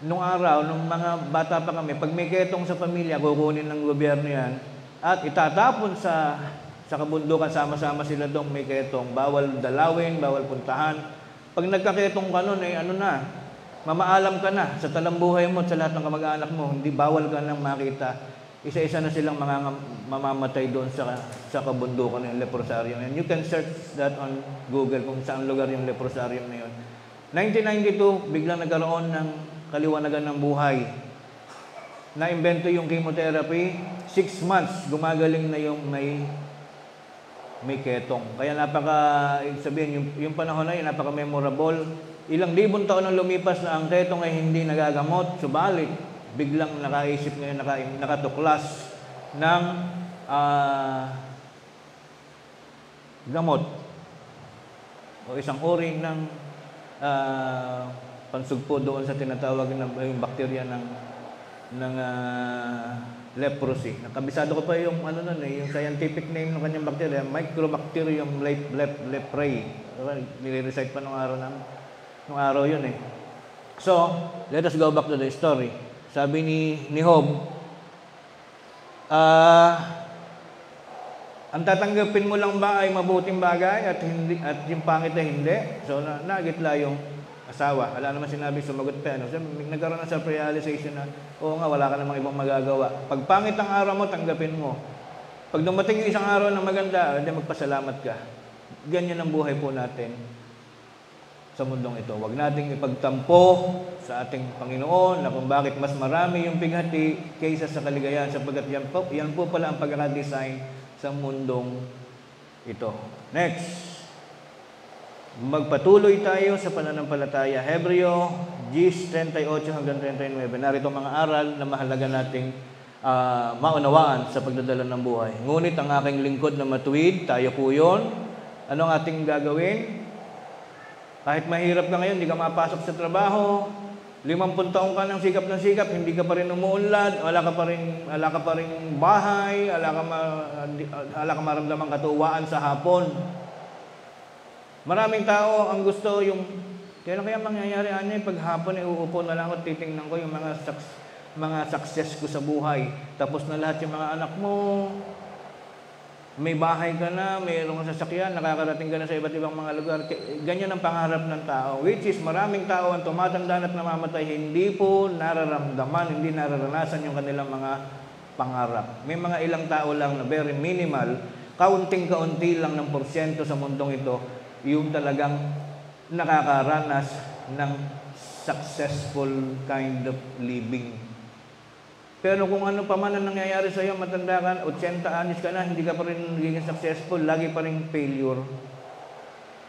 Nung araw, nung mga bata pa kami, pag may ketong sa pamilya, kukunin ng gobyerno yan at itatapon sa kabundukan, sama-sama sila doon may ketong. Bawal dalawin, bawal puntahan. Pag nagkaketong ka nun, mamaalam ka na sa talambuhay mo at sa lahat ng kamag-anak mo, hindi bawal ka nang makita. Isa-isa na silang mamamatay doon sa kabundukan ng leprosarium. And you can search that on Google kung saan lugar yung leprosarium na yun. 1992, biglang nagkaroon ng kaliwanagan ng buhay. Na-invento yung chemotherapy, 6 months, gumagaling na yung may ketong. Kaya ibig sabihin, yung panahon na yun, napaka-memorable. Ilang libong taon ang lumipas na ang ketong ay hindi nagagamot, subalit, biglang nakaisip ngayon, nakatuklas ng gamot o isang uri ng pansugpo doon sa tinatawag na yung bakterya ng leprosy. Nakabisado ko pa yung yung scientific name ng kanyang bakterya, Mycobacterium leprae. Nire-recite pa nung araw yun eh. So, let us go back to the story. Sabi ni Job, Ang tatanggapin mo lang ba ay mabuting bagay at yung pangit na hindi? So, nagitla yung asawa. Wala naman sinabi, sumagot pa. So, nagkaroon na self-realization na, oo nga, wala ka namang ibang magagawa. Pag pangit ang araw mo, tanggapin mo. Pag dumating yung isang araw na maganda, hindi magpasalamat ka. Ganyan ang buhay po natin sa mundong ito. Huwag nating ipagtampo sa ating Panginoon na kung bakit mas marami yung pighati kaysa sa kaligayahan, sapagkat yan po pala ang pagkakadesign sa mundong ito. Next, magpatuloy tayo sa pananampalataya. Hebreo 10:38 hanggang 39. Narito mga aral na mahalaga nating maunawaan sa pagdadala ng buhay. Ngunit ang aking lingkod na matuwid, tayo po yun. Ano ang ating gagawin? Kahit mahirap ka ngayon, hindi ka mapasok sa trabaho, 50 taong ka ng sikap, hindi ka pa rin umuunlad, wala ka pa rin bahay, wala ka maramdamang katuwaan sa hapon. Maraming tao ang gusto yung, kailan kaya mangyayari pag hapon uupo na lang at titingnan ko yung mga success ko sa buhay. Tapos na lahat yung mga anak mo, may bahay ka na, mayroong sasakyan, nakakarating ka na sa iba't ibang mga lugar. Ganyan ang pangarap ng tao. Which is, maraming tao ang tumatanda at namamatay, hindi po nararamdaman, hindi nararanasan yung kanilang mga pangarap. May mga ilang tao lang na very minimal, kaunting-kaunti lang ng porsyento sa mundong ito, yung talagang nakakaranas ng successful kind of living. Pero kung ano pa man ang nangyayari sa iyo, matanda ka, 80 anos ka na, hindi ka pa rin nagiging successful, lagi pa rin failure.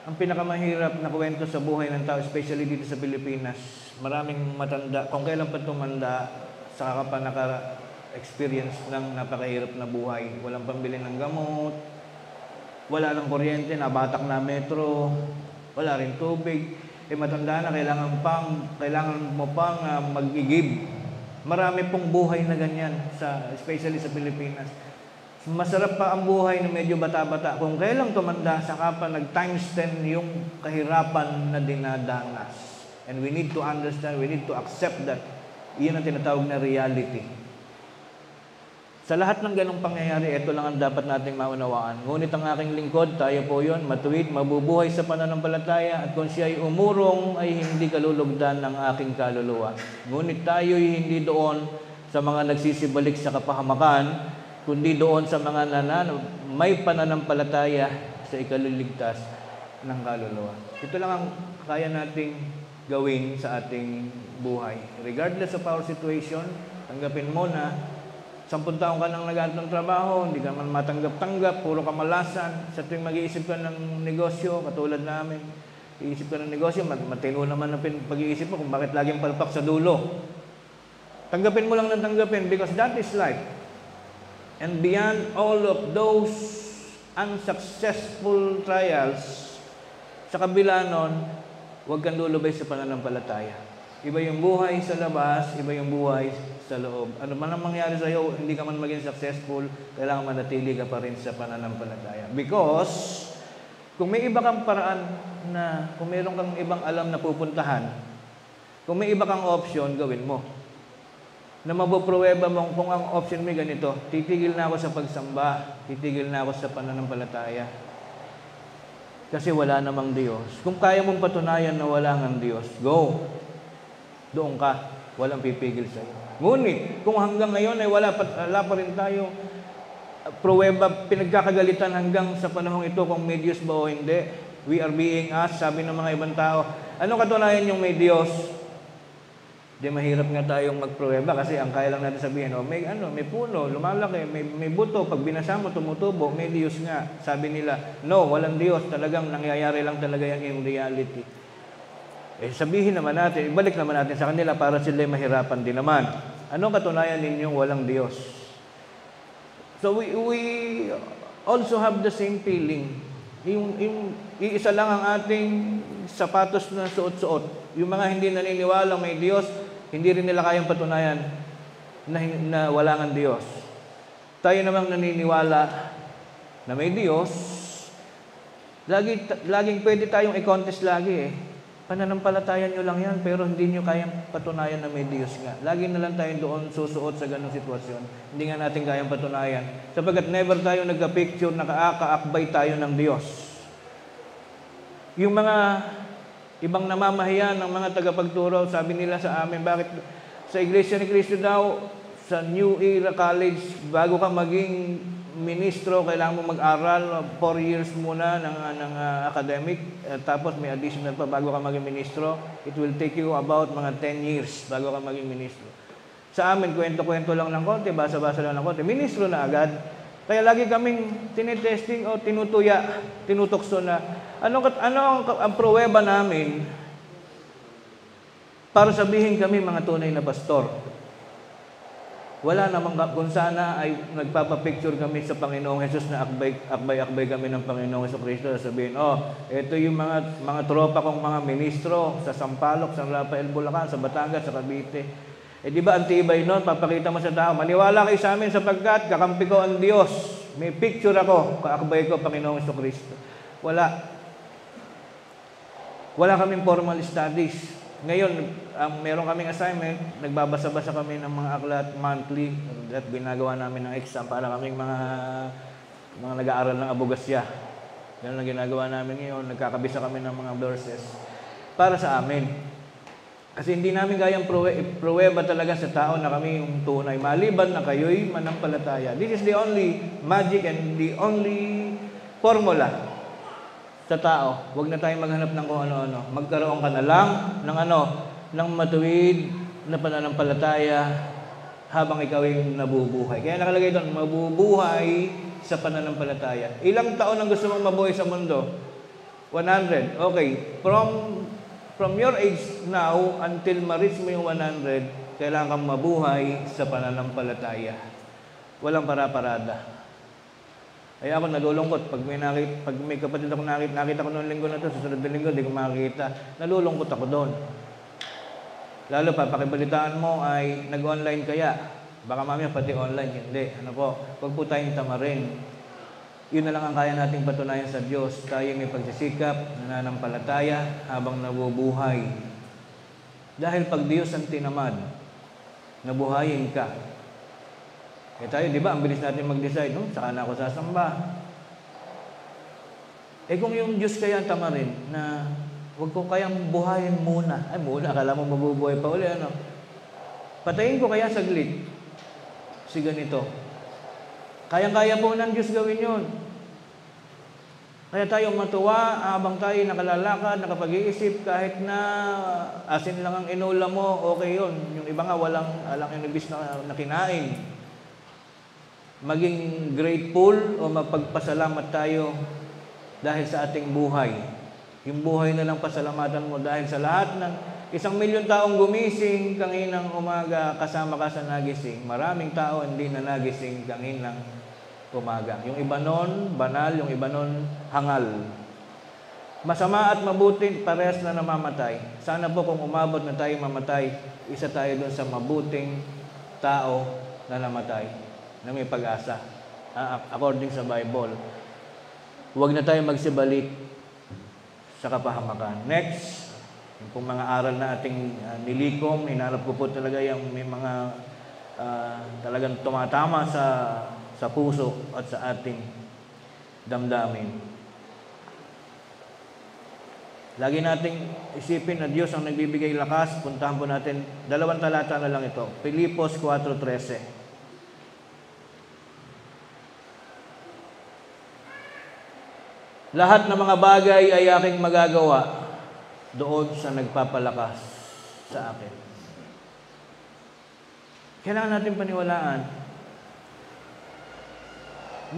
Ang pinakamahirap na kwento sa buhay ng tao, especially dito sa Pilipinas, maraming matanda, kung kailan pa tumanda, saka ka pa naka-experience ng napakahirap na buhay. Walang pambili ng gamot, wala ng kuryente, nabatak na metro, wala rin tubig. Matanda na, kailangan mo pang mag-igib. Marami pong buhay na ganyan, especially sa Pilipinas. Masarap pa ang buhay na medyo bata-bata. Kung kailang tumanda, saka pa nag-times 10 yung kahirapan na dinadanas. And we need to understand, we need to accept that. Iyan ang tinatawag na reality. Sa lahat ng ganong pangyayari, ito lang ang dapat nating maunawaan. Ngunit ang aking lingkod, tayo po yun, matuwid, mabubuhay sa pananampalataya, at kung siya ay umurong, ay hindi kalulugdan ng aking kaluluwa. Ngunit tayo ay hindi doon sa mga nagsisibalik sa kapahamakan, kundi doon sa mga may pananampalataya sa ikaluligtas ng kaluluwa. Ito lang ang kaya nating gawin sa ating buhay. Regardless of our situation, tanggapin mo na 10 taon ka nang naghahanap ng trabaho, hindi ka man matanggap-tanggap, puro kamalasan. Sa tuwing mag-iisip ka ng negosyo, katulad namin, iisip ka ng negosyo, matino naman ang pag-iisip mo kung bakit laging palpak sa dulo. Tanggapin mo lang ng tanggapin because that is life. And beyond all of those unsuccessful trials, sa kabila nun, huwag kang lulubay sa pananampalataya. Iba yung buhay sa labas, iba yung buhay sa loob. Ano man ang mangyari sa iyo, hindi ka man maging successful, kailangan manatili ka pa rin sa pananampalataya. Because, kung may iba kang paraan na, kung mayroon kang ibang alam na pupuntahan, kung may iba kang option, gawin mo. Na mapupruweba mo kung ang option mo ganito, titigil na ako sa pagsamba, titigil na ako sa pananampalataya. Kasi wala namang Diyos. Kung kaya mong patunayan na wala ngang Diyos, go. Doon ka, walang pipigil sa iyo. Ngunit, kung hanggang ngayon ay wala pa rin tayo pruweba, pinagkakagalitan hanggang sa panahong ito kung may Diyos ba o hindi, we are being asked, sabi ng mga ibang tao, anong katunayan yung may Diyos? Di mahirap nga tayong magpruweba kasi ang kaya lang natin sabihin, may puno, lumalaki, may buto, pag binasa mo, tumutubo, may Diyos nga. Sabi nila, no, walang Diyos, talagang nangyayari lang talaga yan in reality. Sabihin naman natin, ibalik naman natin sa kanila para sila mahirapan din naman. Anong katunayan ninyong walang Diyos? So we also have the same feeling. Yung iisa lang ang ating sapatos na suot-suot. Yung mga hindi naniniwala may Diyos, hindi rin nila kayang patunayan na wala ng Diyos. Tayo namang naniniwala na may Diyos, laging pwede tayong i-contest lagi . Pananampalataya nyo lang yan, pero hindi nyo kayang patunayan na may Diyos nga. Lagi na lang tayo doon susuot sa ganong sitwasyon. Hindi nga natin kayang patunayan. Sapagkat never tayo nagka-picture na kaakbay tayo ng Diyos. Yung mga ibang namamahiyan ng mga tagapagturo, sabi nila sa amin, bakit sa Iglesia ni Cristo daw, sa New Era College, bago ka maging ministro, kailangan mo mag-aral 4 years muna ng academic, tapos may additional pa bago ka maging ministro. It will take you about mga 10 years bago ka maging ministro. Sa amin, kwento-kwento lang ng konti, basa-basa lang ng konti, ministro na agad. Kaya lagi kaming tinitesting o tinutuya, tinutokso na, ano ang pruweba namin para sabihin kami mga tunay na pastor. Wala namang, kung sana ay nagpapapicture kami sa Panginoong Jesus na akbay kami ng Panginoong Hesus Kristo. Sabihin, ito yung mga tropa kong mga ministro sa Sampaloc, San Rafael, Bulacan, sa Batangas, sa Cavite. Di ba ang tibay nun? Papakita mo sa tao, maniwala kayo sa amin sapagkat kakampi ko ang Diyos. May picture ako, kaakbay ko, Panginoong Hesus Kristo. Wala kaming formal studies. Ngayon, meron kaming assignment, nagbabasa-basa kami ng mga aklat monthly at ginagawa namin ng exam para kaming mga nag-aaral ng abogasya. Ganun ang ginagawa namin ngayon, nagkakabisa kami ng mga verses para sa amin. Kasi hindi namin kayang pruweba talaga sa tao na kami yung tunay, maliban na kayo'y manampalataya. This is the only magic and the only formula sa tao. Huwag na tayong maghanap ng kung ano-ano. Magkaroon ka na lang ng matuwid na pananampalataya habang ikaw ay nabubuhay. Kaya nakalagay doon, mabubuhay sa pananampalataya. Ilang taon ang gusto mong mabuhay sa mundo? 100. Okay. From your age now until ma-reach mo yung 100, kailangan kang mabuhay sa pananampalataya. Walang para-parada. Ay ako nalulungkot pag may kapatid ako nakita ko noong linggo na to, susunod na linggo di ko makikita. Nalulungkot ako doon. Lalo pa pakibalitaan mo ay nag-online kaya. Baka mamaya pati online, hindi. Wag po tayong tamarin. Yun na lang ang kaya nating patunayan sa Diyos. Tayo may pagsisikap, nananampalataya habang nabubuhay. Dahil pag Diyos ang tinamad, nabuhayin ka. Tayo, di ba, ang bilis natin mag-decide, saka na ako sasamba. Kung yung Diyos kaya tamarin, na huwag ko kayang buhayin muna. Muna, akala mo mabubuhay pa uli, Patayin ko kaya saglit. Si ganito. Kayang-kaya po ng Diyos gawin yun. Kaya tayo matuwa, habang tayo nakalalakad, nakapag-iisip, kahit na asin lang ang inula mo, okay yun. Yung iba nga, walang inubis na kinain. Maging grateful o mapagpasalamat tayo dahil sa ating buhay. Yung buhay na lang pasalamatan mo dahil sa lahat ng 1,000,000 taong gumising kanginang umaga kasama ka sa nagising. Maraming tao hindi na nagising kanginang umaga. Yung iba nun, banal, yung iba nun, hangal. Masama at mabuti, parehas na namamatay. Sana po kung umabot na tayo mamatay, isa tayo dun sa mabuting tao na namatay, na may pag-asa, according sa Bible. Huwag na tayo magsibalik sa kapahamakan. Next, yung pong mga aral na ating nilikom, hinanap ko po talaga yung may mga talagang tumatama sa puso at sa ating damdamin. Lagi nating isipin na Diyos ang nagbibigay lakas. Puntahan po natin, 2 talata na lang ito. Filipos 4:13. Lahat ng mga bagay ay aking magagawa doon sa nagpapalakas sa akin. Kailangan natin paniwalaan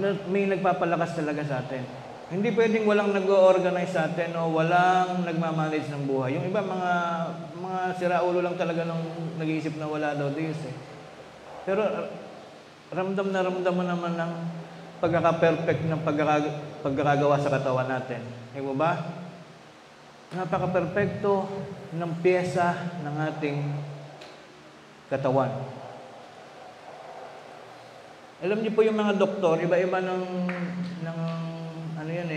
na may nagpapalakas talaga sa atin. Hindi pwedeng walang nag-o-organize sa atin o walang nagmamanage ng buhay. Yung iba, mga siraulo lang talaga nung nag-iisip na wala daw Diyos eh. Pero ramdam mo naman ng pagkaka-perfect ng pagkakagawa sa katawan natin. Di mo ba? Napaka-perfecto ng pyesa ng ating katawan. Alam niyo po yung mga doktor, iba-iba ng ano yan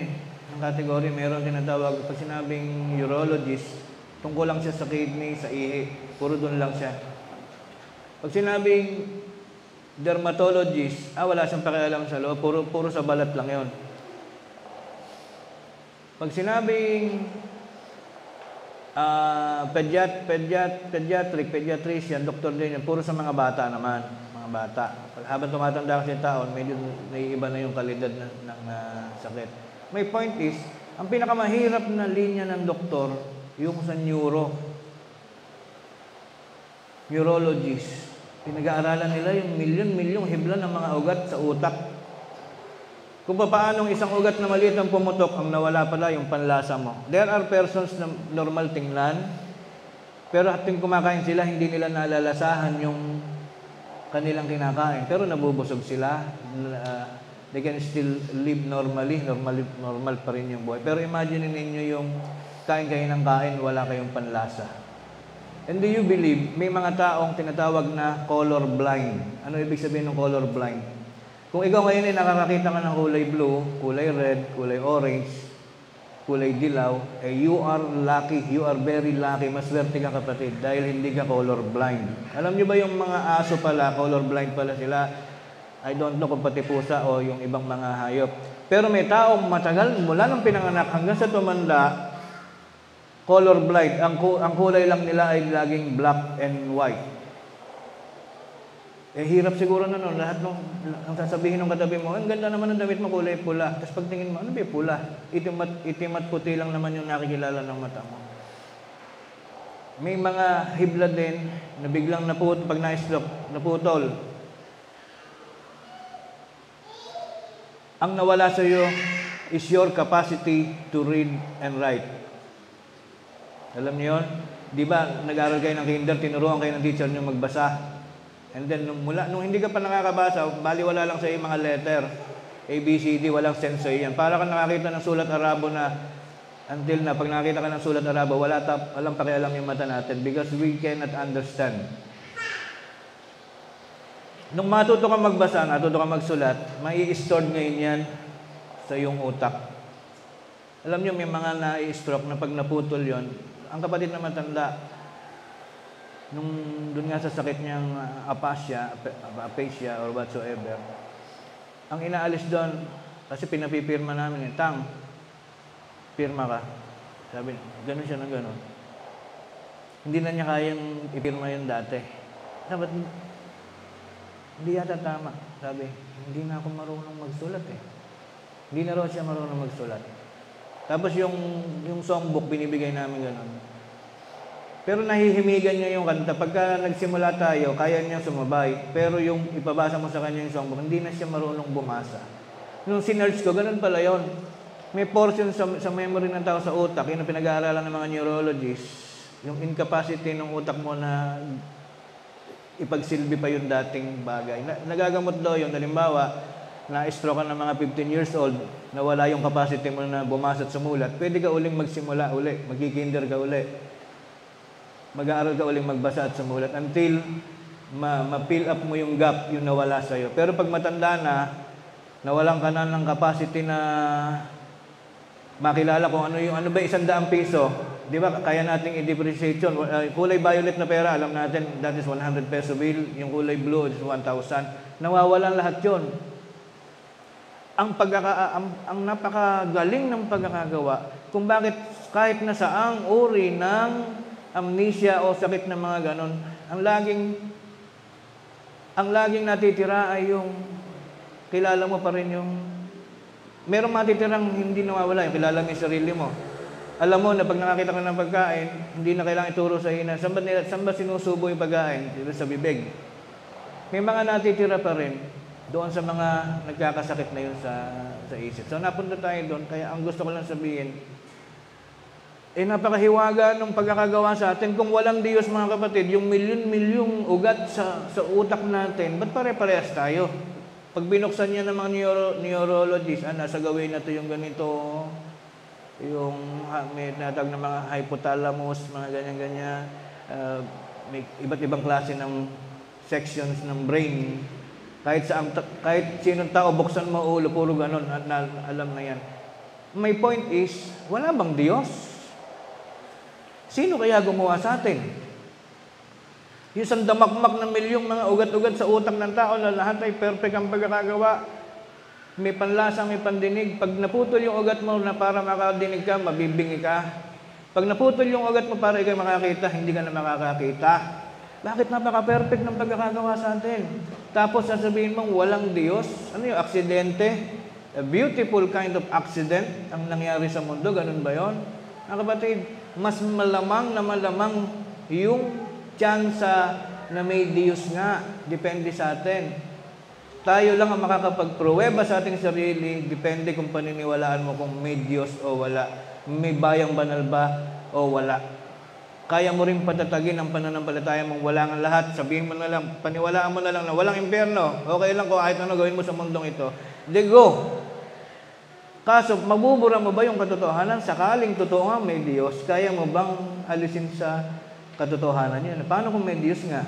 ng kategory. Meron tinatawag, pag sinabing urologist, Tungkol lang siya sa kidney, sa ihi. Puro doon lang siya. Pag sinabing dermatologist, wala siyang pakialam sa loob. Puro sa balat lang yon. Pag sinabing pediatrician, doktor din yan, puro sa mga bata naman. Mga bata. Habang tumatanda kasi yung taon, medyo naiiba na yung kalidad ng sakit. My point is, ang pinakamahirap na linya ng doktor, yung sa neurologist. Pinag-aaralan nila yung milyon-milyong hibla ng mga ugat sa utak. Kung paano isang ugat na maliit ang pumutok, ang nawala pala yung panlasa mo. There are persons na normal tingnan, pero hating kumakain sila, hindi nila nalalasahan yung kanilang kinakain. Pero nabubusog sila. They can still live normally. Normal pa rin yung buhay. Pero imagine ninyo yung kain kayo ng kain, wala kayong panlasa. And do you believe, may mga taong tinatawag na color blind. Ano ibig sabihin ng color blind? Kung ikaw ngayon ay nakakakita ka ng kulay blue, kulay red, kulay orange, kulay dilaw, you are lucky, you are very lucky, maswerte ka kapatid, dahil hindi ka color blind. Alam nyo ba yung mga aso pala, color blind pala sila? I don't know kung pati pusa o yung ibang mga hayop. Pero may taong matagal, mula nung pinanganak hanggang sa tumanda, color blind. Ang kulay lang nila ay laging black and white. Hirap siguro na nun. Lahat ang sasabihin ng katabi mo, ang ganda naman ng damit mo, kulay pula. Tapos pagtingin mo, ano ba pula? Itim at puti lang naman yung nakikilala ng mata mo. May mga hibla din na biglang pag na-stroke, naputol. Ang nawala sa iyo is your capacity to read and write. Alam niyo yun? Di ba, nag-aaral kayo ng kinder, tinuruan kayo ng teacher niyo magbasa. And then, nung hindi ka pa nakakabasa, baliwala lang sa iyo mga letter. A, B, C, D, walang sense sa iyo yan. Para ka nakakita ng sulat Arabo na, until na, pag nakakita ka ng sulat Arabo, walang pakialam yung mata natin because we cannot understand. Nung matuto ka magbasa, natuto ka magsulat, mai-stored ngayon yan sa iyong utak. Alam niyo, may mga na-stroke na pag naputol yon, ang kapatid na matanda, nung doon nga sa sakit niyang aphasia or whatsoever, ang inaalis doon, kasi pinapipirma namin, Tang, pirma ka. Sabi, gano'n siya na gano'n. Hindi na niya kayang ipirma yun dati. Dapat, hindi yata tama. Sabi, hindi na ako marunong magsulat eh. Hindi na raw siya marunong magsulat. Tapos yung songbook, binibigay namin gano'n. Pero nahihimigan niya yung kanta. Pagka nagsimula tayo, kaya niya sumabay. Pero yung ipabasa mo sa kanya yung songbook, hindi na siya marunong bumasa. Nung sinerge ko, ganun pala yun. May portion sa memory ng tao sa utak, yun ang pinag-aaralan ng mga neurologists, yung incapacity ng utak mo na ipagsilbi pa yung dating bagay. Nagagamot daw yun. Halimbawa, na-stroke ka ng mga 15 years old, nawala yung capacity mo na bumasa at sumulat, pwede ka uling magsimula uli, magkikinder ka uli. Mag-aaral ka uling magbasa at sumulat until ma-fill up mo yung gap, yung nawala sa'yo. Pero pag matanda na, nawalan ka na ng capacity na makilala kung ano ba 100 piso. Di ba, kaya nating i-depreciate yun. Kulay violet na pera, alam natin, that is 100 peso bill. Yung kulay blue is 1,000. Nawawalan lahat yun. Ang napakagaling ng pagkakagawa kung bakit kahit na saang uri ng amnesia o sakit ng mga ganon, ang laging natitira ay yung kilala mo pa rin yung merong matitirang hindi nawawala, yung kilala mo yung sarili mo. Alam mo na pag nakakita ka ng pagkain, hindi na kailangan ituro sa ina. Saan ba sinusubo yung pagkain? Sa bibig. May mga natitira pa rin doon sa mga nagkakasakit na yun sa isip. So napunta tayo doon, kaya ang gusto ko lang sabihin, napakahiwaga ng pagkakagawa sa atin. Kung walang Diyos, mga kapatid, yung milyon-milyong ugat sa utak natin, ba't pare-parehas tayo? Pag binuksan niya ng mga neurologists, nasa gawin na to yung ganito, yung may natag ng mga hypothalamus, mga ganyan-ganyan, may iba't ibang klase ng sections ng brain. Kahit sinong tao, buksan mo ulo, puro ganon, alam na yan. My point is, wala bang Diyos? Sino kaya gumawa sa atin? Yung isang damakmak na milyong mga ugat-ugat sa utak ng tao na lahat ay perfect ang pagkakagawa. May panlasa, may pandinig. Pag naputol yung ugat mo na para makadinig ka, mabibingi ka. Pag naputol yung ugat mo para ikaw makakita, hindi ka na makakakita. Bakit napaka-perfect ng pagkakagawa sa atin? Tapos sasabihin mong walang Diyos. Ano yung aksidente? A beautiful kind of accident ang nangyari sa mundo. Ganun ba yun? Mga kapatid, mas malamang na malamang yung tsansa na may Diyos nga. Depende sa atin. Tayo lang ang makakapagpruweba sa ating sarili. Depende kung paniniwalaan mo kung may Diyos o wala. May bayang banal ba o wala. Kaya mo rin patatagin ang pananampalataya mong wala ng lahat. Sabihin mo na lang, paniwalaan mo na lang na walang impyerno. Okay lang kung kahit ano gawin mo sa mundong ito. Di go. Kaso, mabubura mo ba yung katotohanan? Sakaling totoo nga may Diyos, kaya mo bang alisin sa katotohanan yun? Paano kung may Diyos nga?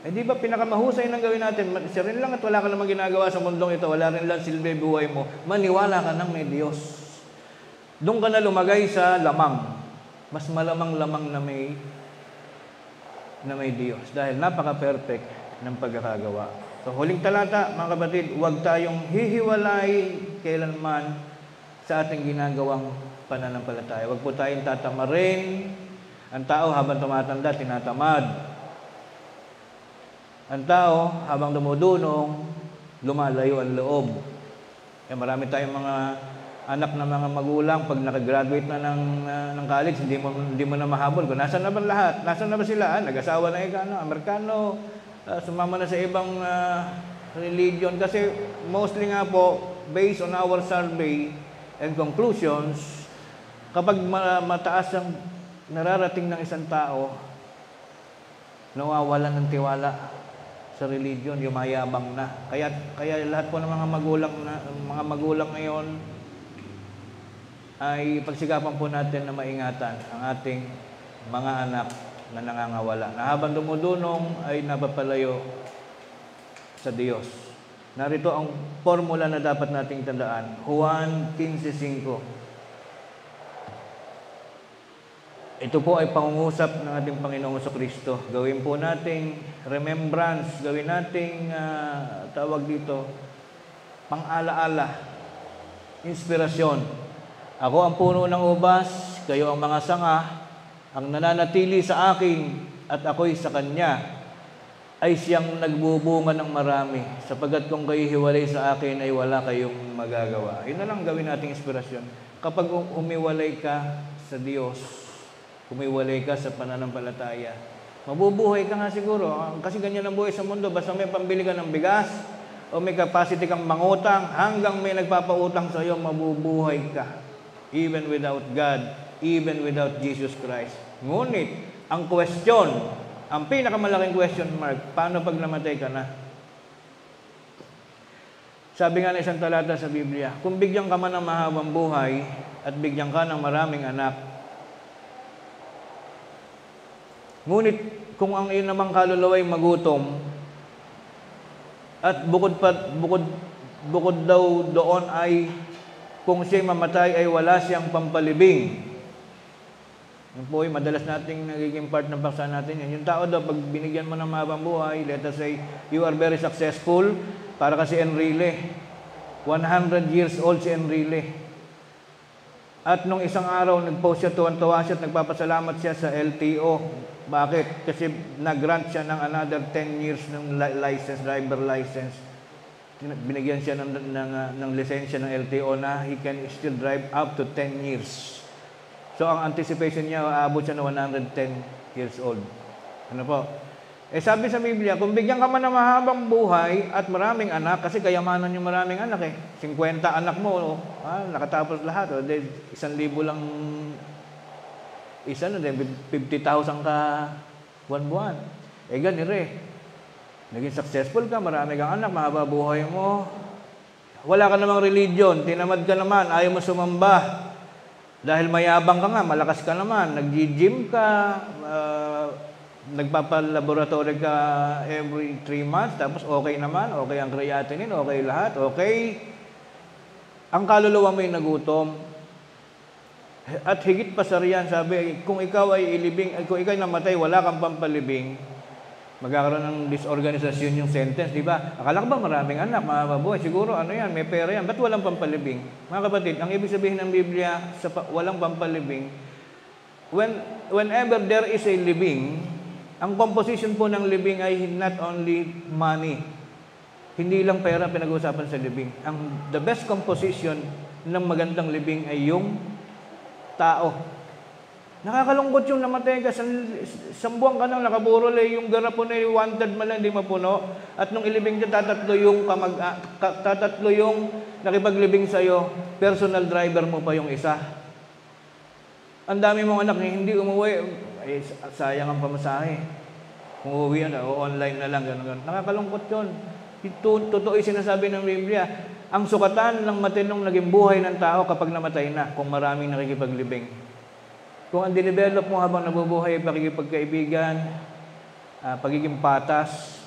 Eh di ba pinakamahusay ng gawin natin? Siya rin lang at wala ka namang ginagawa sa mundong ito, wala rin lang silbi buhay mo, maniwala ka ng may Diyos. Doon ka na lumagay sa lamang. Mas malamang-lamang na may Diyos. Dahil napaka-perfect ng pagkakagawa. So, huling talata, mga kapatid, huwag tayong hihiwalay kailanman sa ating ginagawang pananampalataya. Huwag po tayong tatamarin. Ang tao habang tumatanda, tinatamad. Ang tao habang dumudunong, lumalayo ang loob. Kaya marami tayong mga anak ng mga magulang, pag nakagraduate na ng college, hindi mo na mahabol. Kung nasaan na ba lahat? Nasaan na ba sila? Nag-asawa na Amerikano, sumama na sa ibang religion. Kasi mostly nga po, based on our survey and conclusions, kapag mataas ang nararating ng isang tao, nawawalan ng tiwala sa religion, yumayabang na. Kaya lahat po ng mga magulang ngayon ay pagsikapan po natin na maingatan ang ating mga anak na nangangawala. Na habang dumudunong ay napapalayo sa Diyos. Narito ang formula na dapat nating tandaan. Juan 15:5. Ito po ay pangungusap ng ating Panginoong Jesucristo. Gawin po nating remembrance, gawin nating tawag dito, pang-alaala, inspirasyon. Ako ang puno ng ubas, kayo ang mga sanga, ang nananatili sa akin at ako'y sa Kanya, ay siyang nagbubunga ng marami, sapagkat kung kayo hiwalay sa akin ay wala kayong magagawa. Yun na lang gawin nating inspirasyon. Kapag umiwalay ka sa Diyos, umiwalay ka sa pananampalataya, mabubuhay ka nga siguro. Kasi ganyan ang buhay sa mundo. Basta may pambili ka ng bigas o may capacity kang mangutang, hanggang may nagpapautang sa iyo, mabubuhay ka. Even without God, even without Jesus Christ. Ngunit, ang question, ang pinakamalaking question mark, paano pag namatay ka na? Sabi nga na isang talata sa Biblia, kung bigyan ka man ng mahabang buhay at bigyan ka ng maraming anak, ngunit kung ang iyong namang kaluluwa ay magutom, at bukod daw doon ay kung siya'y mamatay ay wala siyang pampalibing. Yun po ay madalas nating nagiging part ng paksa natin yan. Yung tao daw, pag binigyan mo ng mahabang buhay, let us say, you are very successful, para kasi Enrile. 100 years old si Enrile. At nung isang araw, nag-post siya, tuwan-tuwa siya at nagpapasalamat siya sa LTO. Bakit? Kasi nag-grant siya ng another 10 years ng license, driver license. Binigyan siya ng lisensya ng LTO na he can still drive up to 10 years. So, ang anticipation niya, aabot siya na 110 years old. Ano po? Eh, sabi sa Biblia, kung bigyan ka man ng mahabang buhay at maraming anak, kasi kayamanan yung maraming anak eh. 50 anak mo, nakatapos lahat. 1,000 lang, 50,000 ka buwan-buwan. Eh, ganun eh. Naging successful ka, marami kang anak, mahaba buhay mo. Wala ka namang religion, tinamad ka naman, ayaw mo sumamba. Dahil mayabang ka nga, malakas ka naman, nag-gym ka, nagpapalaboratory ka every 3 months, tapos okay naman, okay ang creatinine, okay lahat, okay. Ang kaluluwa mo yung nagutom, At higit pa sa riyan, sabi, kung ikaw ay kung ikaw ay namatay, wala kang pampalibing, magkakaroon ng disorganisasyon yung sentence, di ba? Akala ko ba maraming anak, mababuhay? Siguro, ano yan, may pera yan. Ba't walang pampalibing? Mga kapatid, ang ibig sabihin ng Biblia sa walang pampalibing, whenever there is a living, ang composition po ng living ay not only money. Hindi lang pera pinag-uusapan sa living. The best composition ng magandang living ay yung tao. Nakakalungkot yung namatay ka, sambuang ka nang nakaburol yung garapon ay wanted man lang, hindi mapuno. At nung ilibing ka, tatatlo yung nakipaglibing sa'yo, personal driver mo pa yung isa. Ang dami mong anak na hindi umuwi, ay sayang ang pamasahe. Kung uuwi yan, online na lang, gano'n. Nakakalungkot yun. Totoo yung sinasabi ng Biblia. Ang sukatan ng matinong naging buhay ng tao kapag namatay na, kung maraming nakikipaglibing. Kung ang dinevelop mo habang nabubuhay, pakikipagkaibigan, pagiging patas,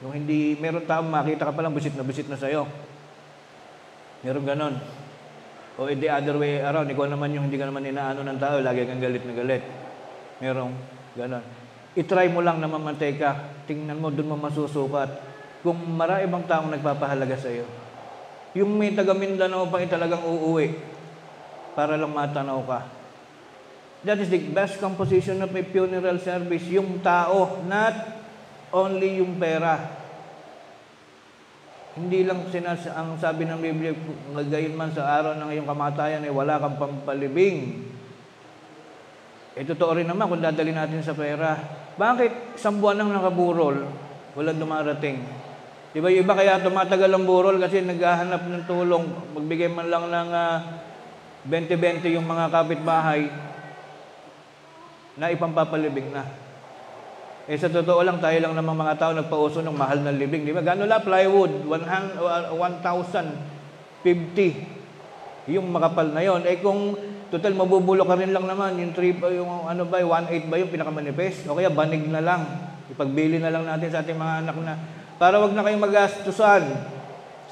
yung hindi, meron taong makita ka palang busit na sa'yo. Meron ganon. O the other way around, ikaw naman yung hindi ka naman inaano ng tao, lagi kang galit na galit. Merong ganon. I-try mo lang na mamatay ka, tingnan mo, doon mo masusukat. Kung marami bang taong nagpapahalaga sa'yo. Yung may taga Mindanao pa talagang uuwi para lang matanaw ka. That is the best composition of a funeral service. Yung tao, not only yung pera. Hindi lang ang sabi ng Biblia, gayon man sa araw ng iyong kamatayan ay wala kang pampalibing. Totoo rin naman kung dadali natin sa pera. Bakit isang buwan nang nakaburol, walang dumarating? Diba yung iba kaya tumatagal ang burol kasi naghahanap ng tulong, magbigay man lang ng 20-20 yung mga kapitbahay na ipampapalibing na. Sa totoo lang, tayo lang namang mga tao nagpauso ng mahal na libing. Diba? Gano'n lang, plywood, 1,050 yung makapal na yon. Kung total mabubulok ka rin lang naman, yung 1.8 ba yung pinakamanifest? O kaya banig na lang. Ipagbili na lang natin sa ating mga anak na para wag na kayong magastusan.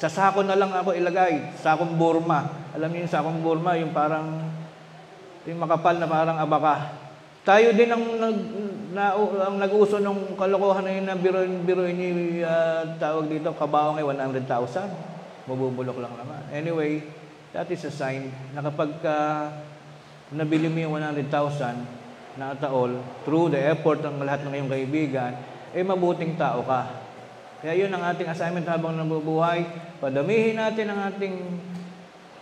Sa sako na lang ako ilagay. Sakong Burma. Alam niyo yung sakong Burma, yung parang yung makapal na parang abaka. Tayo din ang nag-uso ng kalokohan na yun na biruin niyo tawag dito, kabaong ay 100,000. Mabubulok lang naman. Anyway, that is a sign na kapag nabili mo yung 100,000 na taol, through the effort ng lahat ng iyong kaibigan, mabuting tao ka. Kaya yun ang ating assignment habang nabubuhay. Padamihin natin ang ating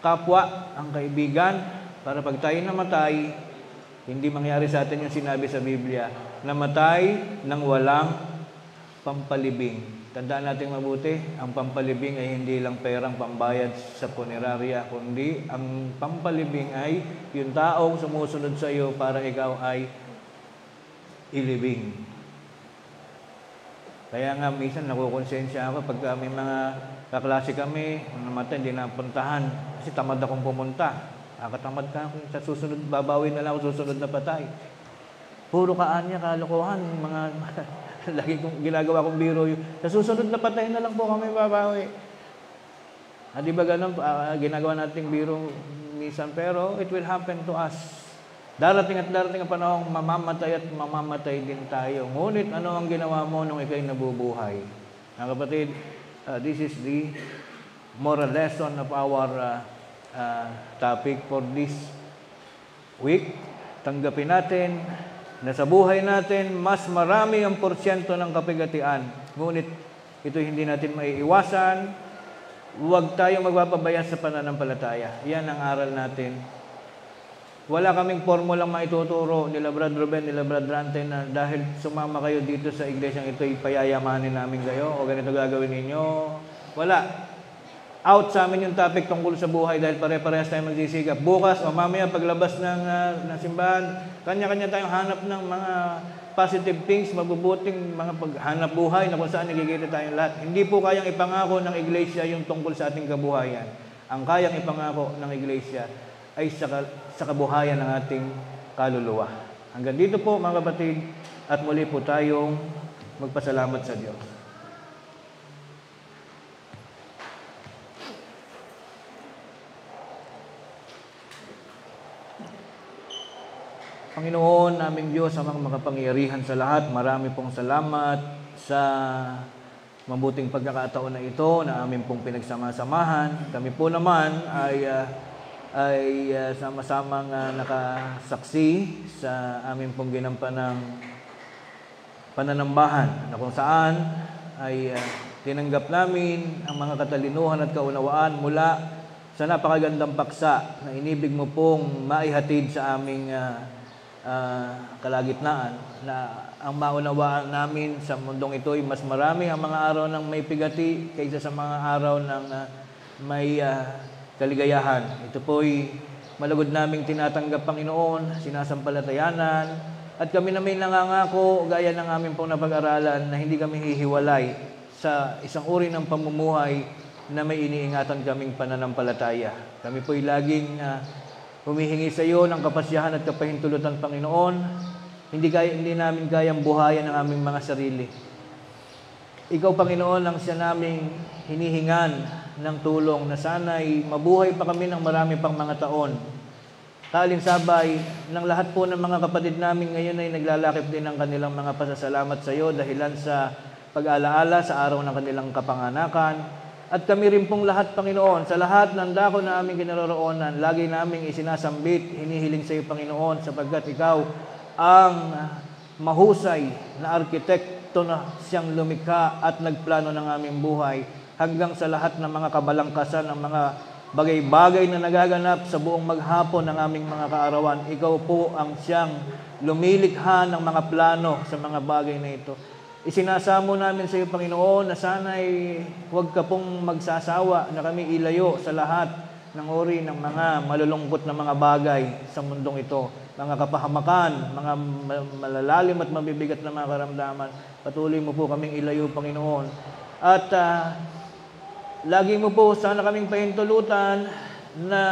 kapwa, ang kaibigan, para pag tayo namatay, hindi mangyari sa atin yung sinabi sa Biblia, namatay nang walang pampalibing. Tandaan natin mabuti, ang pampalibing ay hindi lang perang pambayad sa punerarya, kundi ang pampalibing ay yung taong sumusunod sa iyo para ikaw ay ilibing. Kaya nga, minsan nakukonsensya ako pag may mga kaklase kami, namatay, hindi napuntahan. Kasi tamad akong pumunta. Nakatamad ka kung sa susunod, babawin na lang ako susunod na patay. Puro kaanya, kalokohan, mga lagi kong ginagawa kong biro. Sa susunod na patay na lang po kami babawi. Di ba ganun, ginagawa nating biro minsan, pero it will happen to us. Darating at darating ang panahon, mamamatay at mamamatay din tayo. Ngunit ano ang ginawa mo nung ikay nabubuhay? Mga kapatid, this is the moral lesson of our topic for this week. Tanggapin natin na sa buhay natin, mas marami ang porsyento ng kapigatian. Ngunit ito hindi natin maiiwasan. Huwag tayong magpapabaya sa pananampalataya. Yan ang aral natin. Wala kaming formulang maituturo nila Brad Ruben, nila Brad Rante na dahil sumama kayo dito sa iglesyang ito, ipayayamanin namin kayo o ganito gagawin ninyo. Wala. Out sa amin yung topic tungkol sa buhay dahil pare-parehas tayo magsisigap. Bukas o mamaya paglabas ng simbahan, kanya-kanya tayong hanap ng mga positive things, mabubuting mga paghanap buhay na kung saan nagigita tayong lahat. Hindi po kayang ipangako ng iglesia yung tungkol sa ating kabuhayan. Ang kayang ipangako ng iglesia ay sa kabuhayan ng ating kaluluwa. Hanggang dito po mga kapatid, at muli po tayong magpasalamat sa Diyos. Panginoon, aming Diyos, amang makapangyarihan sa lahat, marami pong salamat sa mabuting pagkakataon na ito na amin pong pinagsama-samahan. Kami po naman ay sama-samang nakasaksi sa amin pong ginampanang pananambahan na kung saan ay tinanggap namin ang mga katalinuhan at kaunawaan mula sa napakagandang paksa na inibig mo pong maihatid sa aming kalagitnaan, na ang maunawaan namin sa mundong ito ay mas marami ang mga araw ng may pigati kaysa sa mga araw ng may kaligayahan. Ito po'y malugod naming tinatanggap, Panginoon, sinasampalatayanan, at kami na may nangangako, gaya ng aming pong napag-aralan, na hindi kami hihiwalay sa isang uri ng pamumuhay na may iniingatan kaming pananampalataya. Kami po'y laging humihingi sa iyo ng kapasyahan at kapahintulutan, Panginoon. Hindi namin kayang buhayan ang aming mga sarili. Ikaw, Panginoon, ang siya naming hinihingan ng tulong na sana'y mabuhay pa kami ng marami pang mga taon. Kaalinsabay ng lahat po ng mga kapatid namin ngayon ay naglalakip din ng kanilang mga pasasalamat sa iyo dahilan sa pag-alaala sa araw ng kanilang kapanganakan. At kami rin pong lahat, Panginoon, sa lahat ng dako na aming kinaroroonan, lagi naming isinasambit, hinihiling sa iyo, Panginoon, sapagkat ikaw ang mahusay na arkitekto na siyang lumikha at nagplano ng aming buhay hanggang sa lahat ng mga kabalangkasan, ng mga bagay-bagay na nagaganap sa buong maghapon ng aming mga kaarawan. Ikaw po ang siyang lumilikha ng mga plano sa mga bagay na ito. Isinasamo namin sa iyo, Panginoon, na sana'y huwag ka pong magsasawa na kami ilayo sa lahat ng uri ng mga malulungkot na mga bagay sa mundong ito. Mga kapahamakan, mga malalalim at mabibigat na mga karamdaman. Patuloy mo po kaming ilayo, Panginoon. At lagi mo po sana kaming pahintulutan na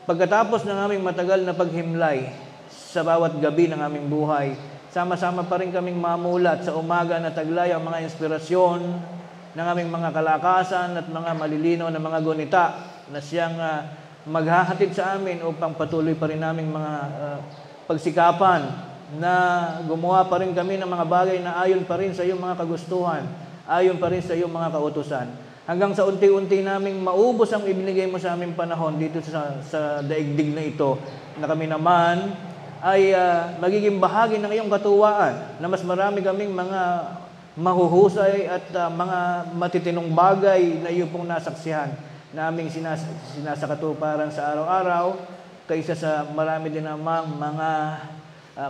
pagkatapos ng aming matagal na paghimlay sa bawat gabi ng aming buhay, sama-sama pa rin kaming mamulat sa umaga na taglay ang mga inspirasyon ng aming mga kalakasan at mga malilinaw na mga gunita na siyang maghahatid sa amin upang patuloy pa rin naming mga pagsikapan na gumawa pa rin kami ng mga bagay na ayon pa rin sa iyong mga kagustuhan, ayon pa rin sa iyong mga kautusan. Hanggang sa unti-unti naming maubos ang ibinigay mo sa aming panahon dito sa daigdig na ito, na kami naman ay magiging bahagi ng iyong katuwaan, na mas marami kaming mga mahuhusay at mga matitinong bagay na iyo pong nasaksihan na aming sinasakatuparan sa araw-araw, kaysa sa marami din namang mga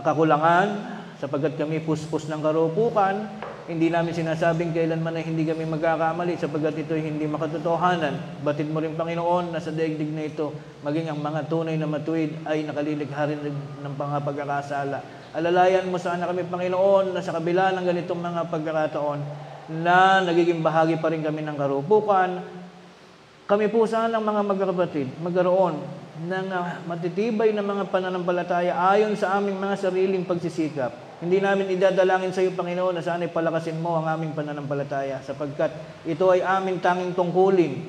kakulangan, sapagkat kami puspos ng karupukan. Hindi namin sinasabing kailanman na hindi kami magkakamali, sapagkat ito'y hindi makatotohanan. Batid mo rin, Panginoon, na sa daigdig na ito, maging ang mga tunay na matuwid ay nakalilikha rin ng pagkakasala. Alalayan mo sana kami, Panginoon, na sa kabila ng ganitong mga pagkakataon na nagiging bahagi pa rin kami ng karupukan, kami po sana mga magkakapatid, magkaroon ng matitibay na mga pananampalataya ayon sa aming mga sariling pagsisikap. Hindi namin idadalangin sa iyo, Panginoon, na sana'y palakasin mo ang aming pananampalataya, sapagkat ito ay aming tanging tungkulin,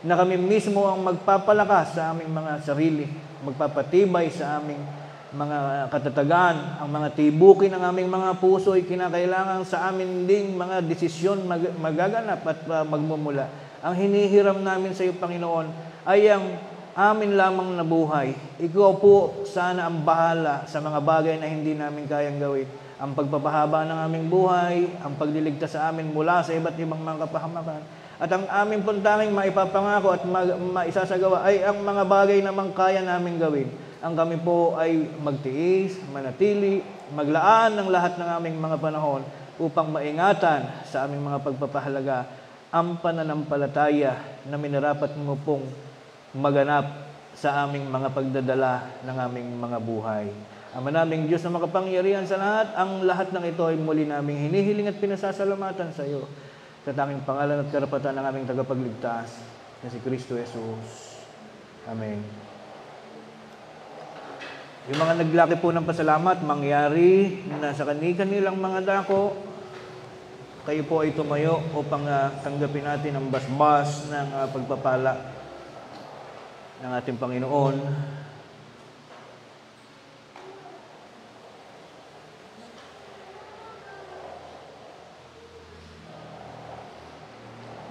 na kami mismo ang magpapalakas sa aming mga sarili, magpapatibay sa aming mga katatagan, ang mga tibukin ng aming mga puso ay kinakailangan sa amin ding mga desisyon magaganap at magmumula. Ang hinihiram namin sa iyo, Panginoon, ay ang amin lamang na buhay. Ikaw po sana ang bahala sa mga bagay na hindi namin kayang gawin. Ang pagpapahaba ng aming buhay, ang pagliligtas sa amin mula sa iba't ibang mga kapahamakan. At ang aming puntanging maipapangako at maisasagawa ay ang mga bagay namang kaya namin gawin. Ang kami po ay magtiis, manatili, maglaan ng lahat ng aming mga panahon upang maingatan sa aming mga pagpapahalaga ang pananampalataya na minarapat mo pong maganap sa aming mga pagdadala ng aming mga buhay. Ama naming Diyos na makapangyarihan sa lahat, ang lahat ng ito ay muli naming hinihiling at pinasasalamatan sa iyo, sa tanging pangalan at karapatan ng aming tagapagligtas na si Kristo Jesus. Amen. Yung mga naglaki po ng pasalamat, mangyari na sa kanilang mga dako, kayo po ay tumayo upang tanggapin natin ang basbas ng pagpapala ng ating Panginoon.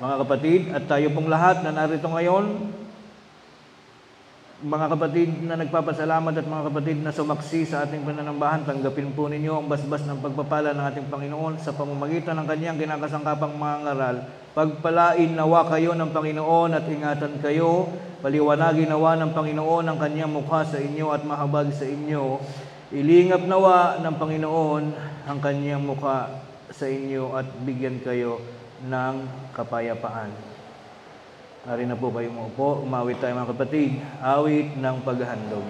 mga kapatid, at tayo pong lahat na narito ngayon, mga kapatid na nagpapasalamat at mga kapatid na sumaksi sa ating pananambahan, tanggapin po ninyo ang basbas ng pagpapala ng ating Panginoon sa pamamagitan ng kanyang kinakasangkapang mga ngaral. Pagpalain nawa kayo ng Panginoon at ingatan kayo. Paliwanagin nawa ng Panginoon ang kanyang mukha sa inyo at mahabag sa inyo. Ilingap nawa ng Panginoon ang kanyang mukha sa inyo at bigyan kayo ng kapayapaan. Nari na po kayo umupo. Umawit tayo mga kapatid. Awit ng paghahandog.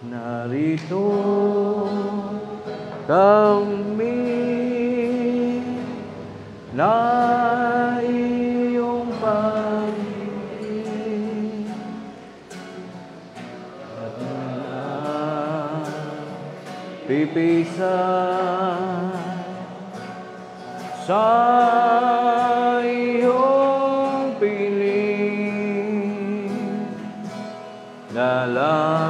Narito kami na iyong pag-ibig at pipisan sa iyong piling dalangin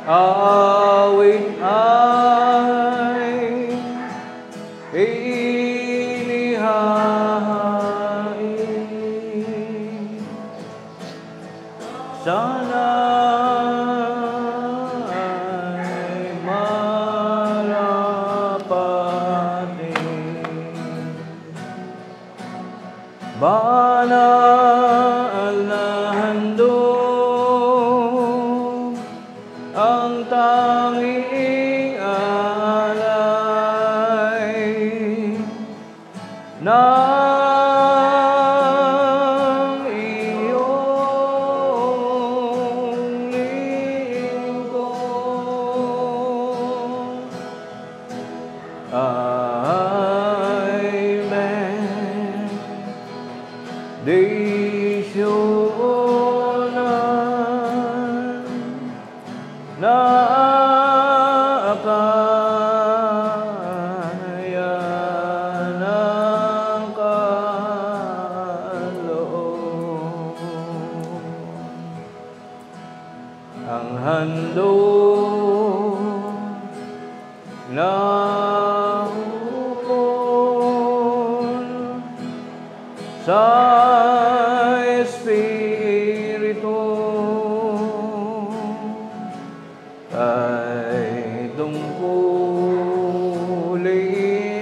awit ay inihahain sana banal na handog ang tanging alay ng iyong lingkod. Desyonan na akaya ng kaloob. Ang handog na sa Espiritu ay tungkulin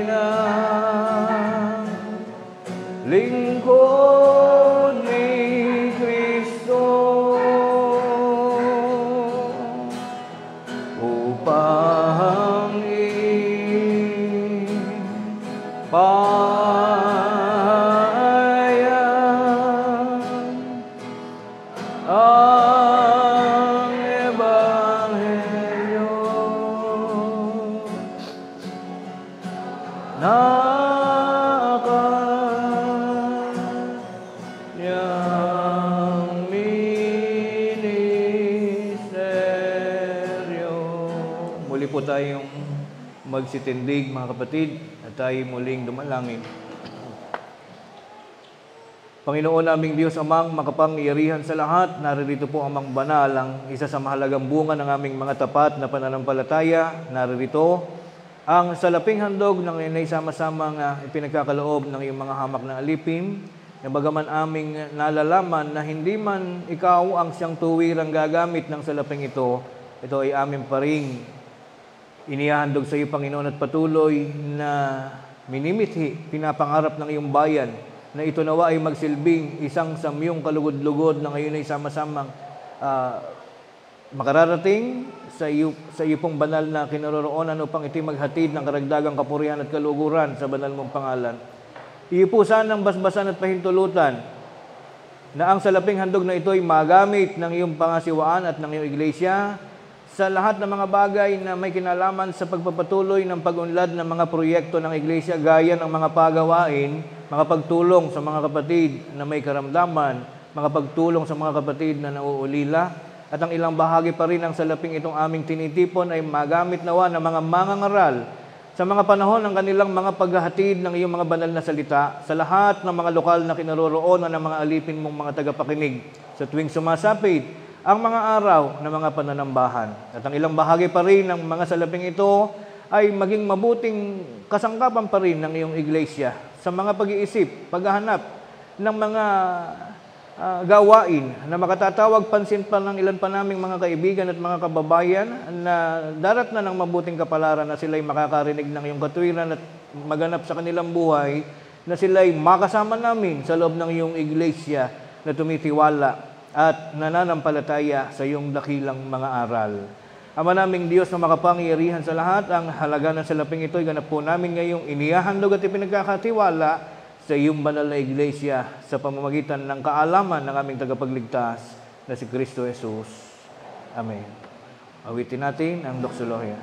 ang lingkod ni Kristo upang ang Ebanghelyo na kanyang ministeryo. Muli po tayong magsitindig mga kapatid at tayo muling dumalangin. Panginoon naming Diyos Amang makapangyarihan sa lahat, naririto po amang banal ang isa sa mahalagang bunga ng aming mga tapat na pananampalataya. Naririto ang salaping handog ng inay sama-samang ipinagkakaloob ng iyong mga hamak na alipin, na bagaman aming nalalaman na hindi man ikaw ang siyang tuwirang gagamit ng salaping ito ay aming pa ring inihahandog sa iyo, Panginoon, at patuloy na minimithi, pinapangarap ng iyong bayan na ito nawa ay magsilbing isang samyong kalugod-lugod na ngayon ay sama-samang makararating sa iyo pong banal na kinaroroonan upang ito'y maghatid ng karagdagang kapurihan at kaluguran sa banal mong pangalan. Iyo po sanang basbasan at pahintulutan na ang salaping handog na ito'y magamit ng iyong pangasiwaan at ng iyong iglesia sa lahat ng mga bagay na may kinalaman sa pagpapatuloy ng pag-unlad ng mga proyekto ng iglesia, gaya ng mga pagawain, mga pagtulong sa mga kapatid na may karamdaman, mga pagtulong sa mga kapatid na nauulila, at ang ilang bahagi pa rin ng salaping itong aming tinitipon ay magamit nawa ng mga mangangaral sa mga panahon ng kanilang mga paghahatid ng iyong mga banal na salita sa lahat ng mga lokal na kinaroroonan ng mga alipin mong mga tagapakinig sa tuwing sumasapit ang mga araw ng mga pananambahan. At ang ilang bahagi pa rin ng mga salaping ito ay maging mabuting kasangkapan pa rin ng iyong iglesia sa mga pag-iisip, paghahanap ng mga gawain na makatatawag pansin pa ng ilan pa naming mga kaibigan at mga kababayan na darat na ng mabuting kapalaran na sila'y makakarinig ng iyong katwiran at maganap sa kanilang buhay, na sila'y makasama namin sa loob ng iyong iglesia na tumitiwala at nananampalataya sa iyong dakilang mga aral. Ama naming Diyos na makapangyarihan sa lahat, ang halaga ng salaping ito ay ganap po namin ngayong inihahandog at ipinagkakatiwala sa iyong banal na iglesia sa pamamagitan ng kaalaman ng aming tagapagligtas na si Kristo Jesus. Amen. Awitin natin ang Doxologia.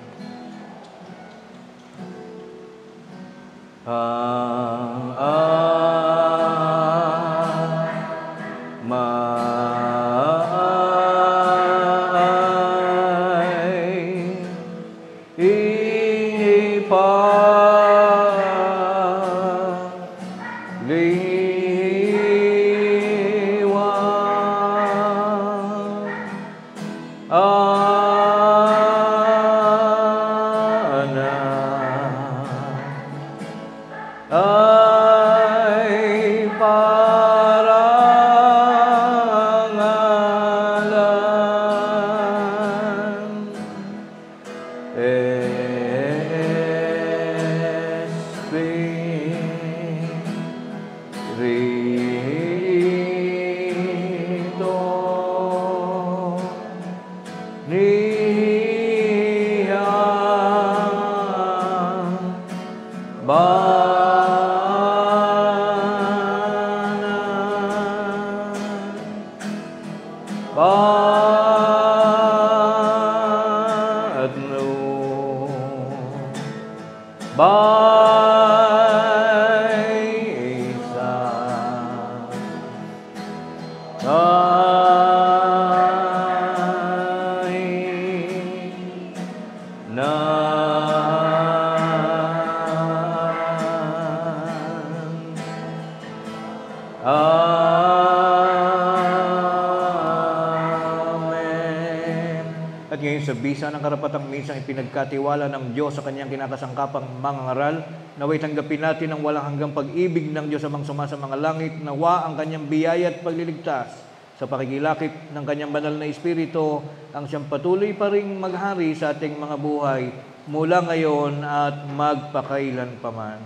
At ngayon sa bisa ng karapatang minsang ipinagkatiwala ng Diyos sa kanyang kinakasangkapang mga ngaral, naway tanggapin natin ang walang hanggang pag-ibig ng Diyos amang suma sa mga langit, nawa ang kanyang biyaya at pagliligtas sa pakikilakip ng kanyang banal na Espiritu, ang siyang patuloy pa ring maghari sa ating mga buhay mula ngayon at magpakailan paman.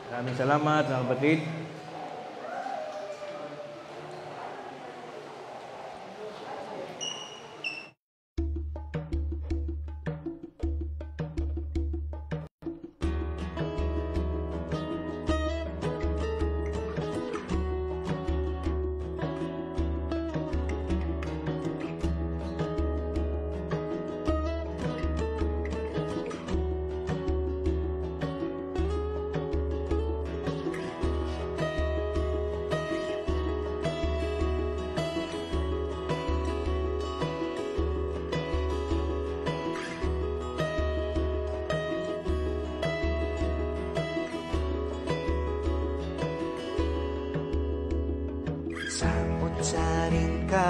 Maraming salamat, mga kapatid. Samot-saring ka